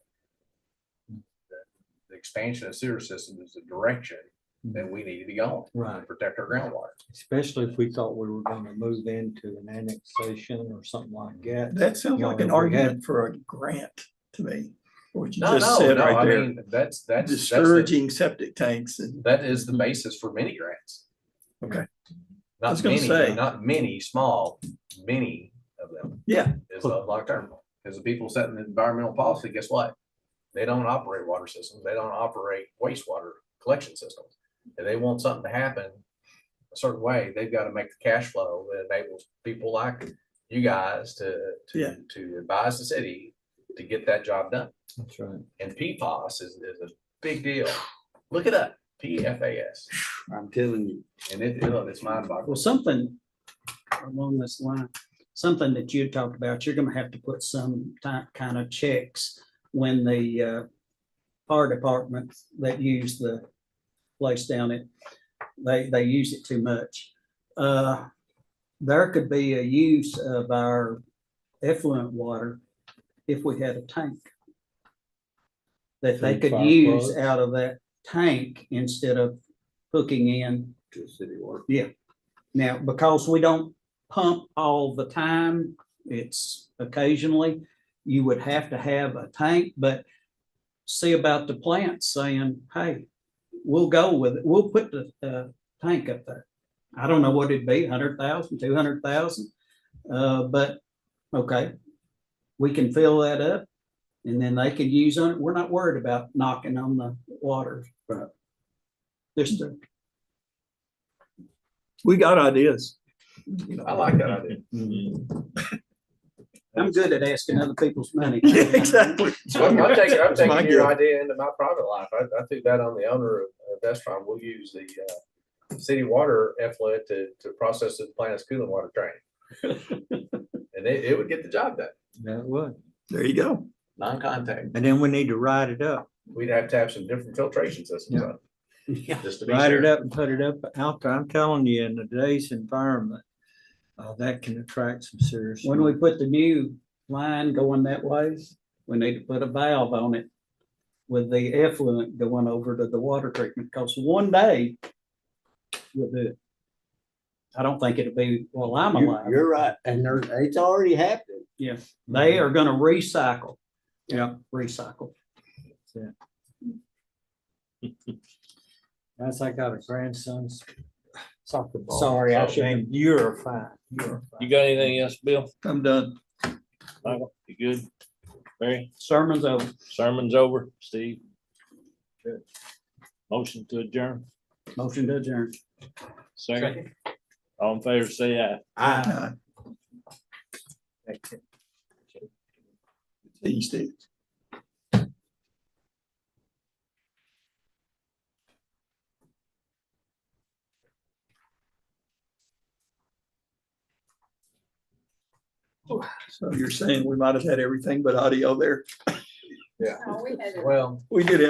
the expansion of sewer systems is the direction that we need to be going. Right. To protect our groundwater. Especially if we thought we were gonna move into an annexation or something like that. That sounds You know, like an if we had- argument for a grant to me. What you No, just said no, right I there. mean, that's Discouraging septic tanks and, that is the basis for many grants. okay. I Not was gonna many, say. not many, small, many of them. Yeah. Is long term. Because the people setting the environmental policy, guess what? They don't operate water systems. They don't operate wastewater collection systems. If they want something to happen a certain way, they've got to make the cash flow that enables people like you guys to advise the city to get that job done. That's right. And PFAS is a big deal. Look it up, PFAS. I'm telling you. And it's mind boggling. Well, something along this line, something that you talked about, you're gonna have to put some kind of checks when the fire department that use the place down at, they use it too much. There could be a use of our effluent water if we had a tank that they could Fire use plugs. out of that tank instead of hooking in. To city work. Yeah. Now, because we don't pump all the time, it's occasionally, you would have to have a tank, but see about the plants saying, hey, we'll go with it. We'll put the tank up there. I don't know what it'd be, 100,000, 200,000. But okay, we can fill that up and then they can use on it. We're not worried about knocking on the water. But just We got ideas. I like that idea. I'm good at asking other people's money. Yeah, exactly. I'm taking My your gift. idea into my private life. I threw that on the owner of Vestron. We'll use the city water effluent to process the plant's cooling water train. And it would get the job done, That would. There you go. non-contact. And then we need to ride it up. We'd have to have some different filtration systems. Yeah. on it, Just to be Write it sure. up and put it up out there. I'm telling you, in today's environment, that can attract some serious. When we put the new line going that way, we need to put a valve on it with the effluent going over to the water treatment, because one day we'll do it. I don't think it'll be while I'm alive. You're right. And it's already happening. Yeah, they are gonna recycle. Yeah, recycle. As I got a grandson's soccer ball. Sorry, I So, shouldn't. You're fine. You're You fine. got anything else, Bill? I'm done. Michael, you good? Barry, Sermon's over. sermon's over. Steve? Good. Motion to adjourn. Motion to adjourn. Second. All in favor, say aye. Uh, See you, Steve. So you're saying we might have had everything but audio there? Yeah. No, we had it. Well, We did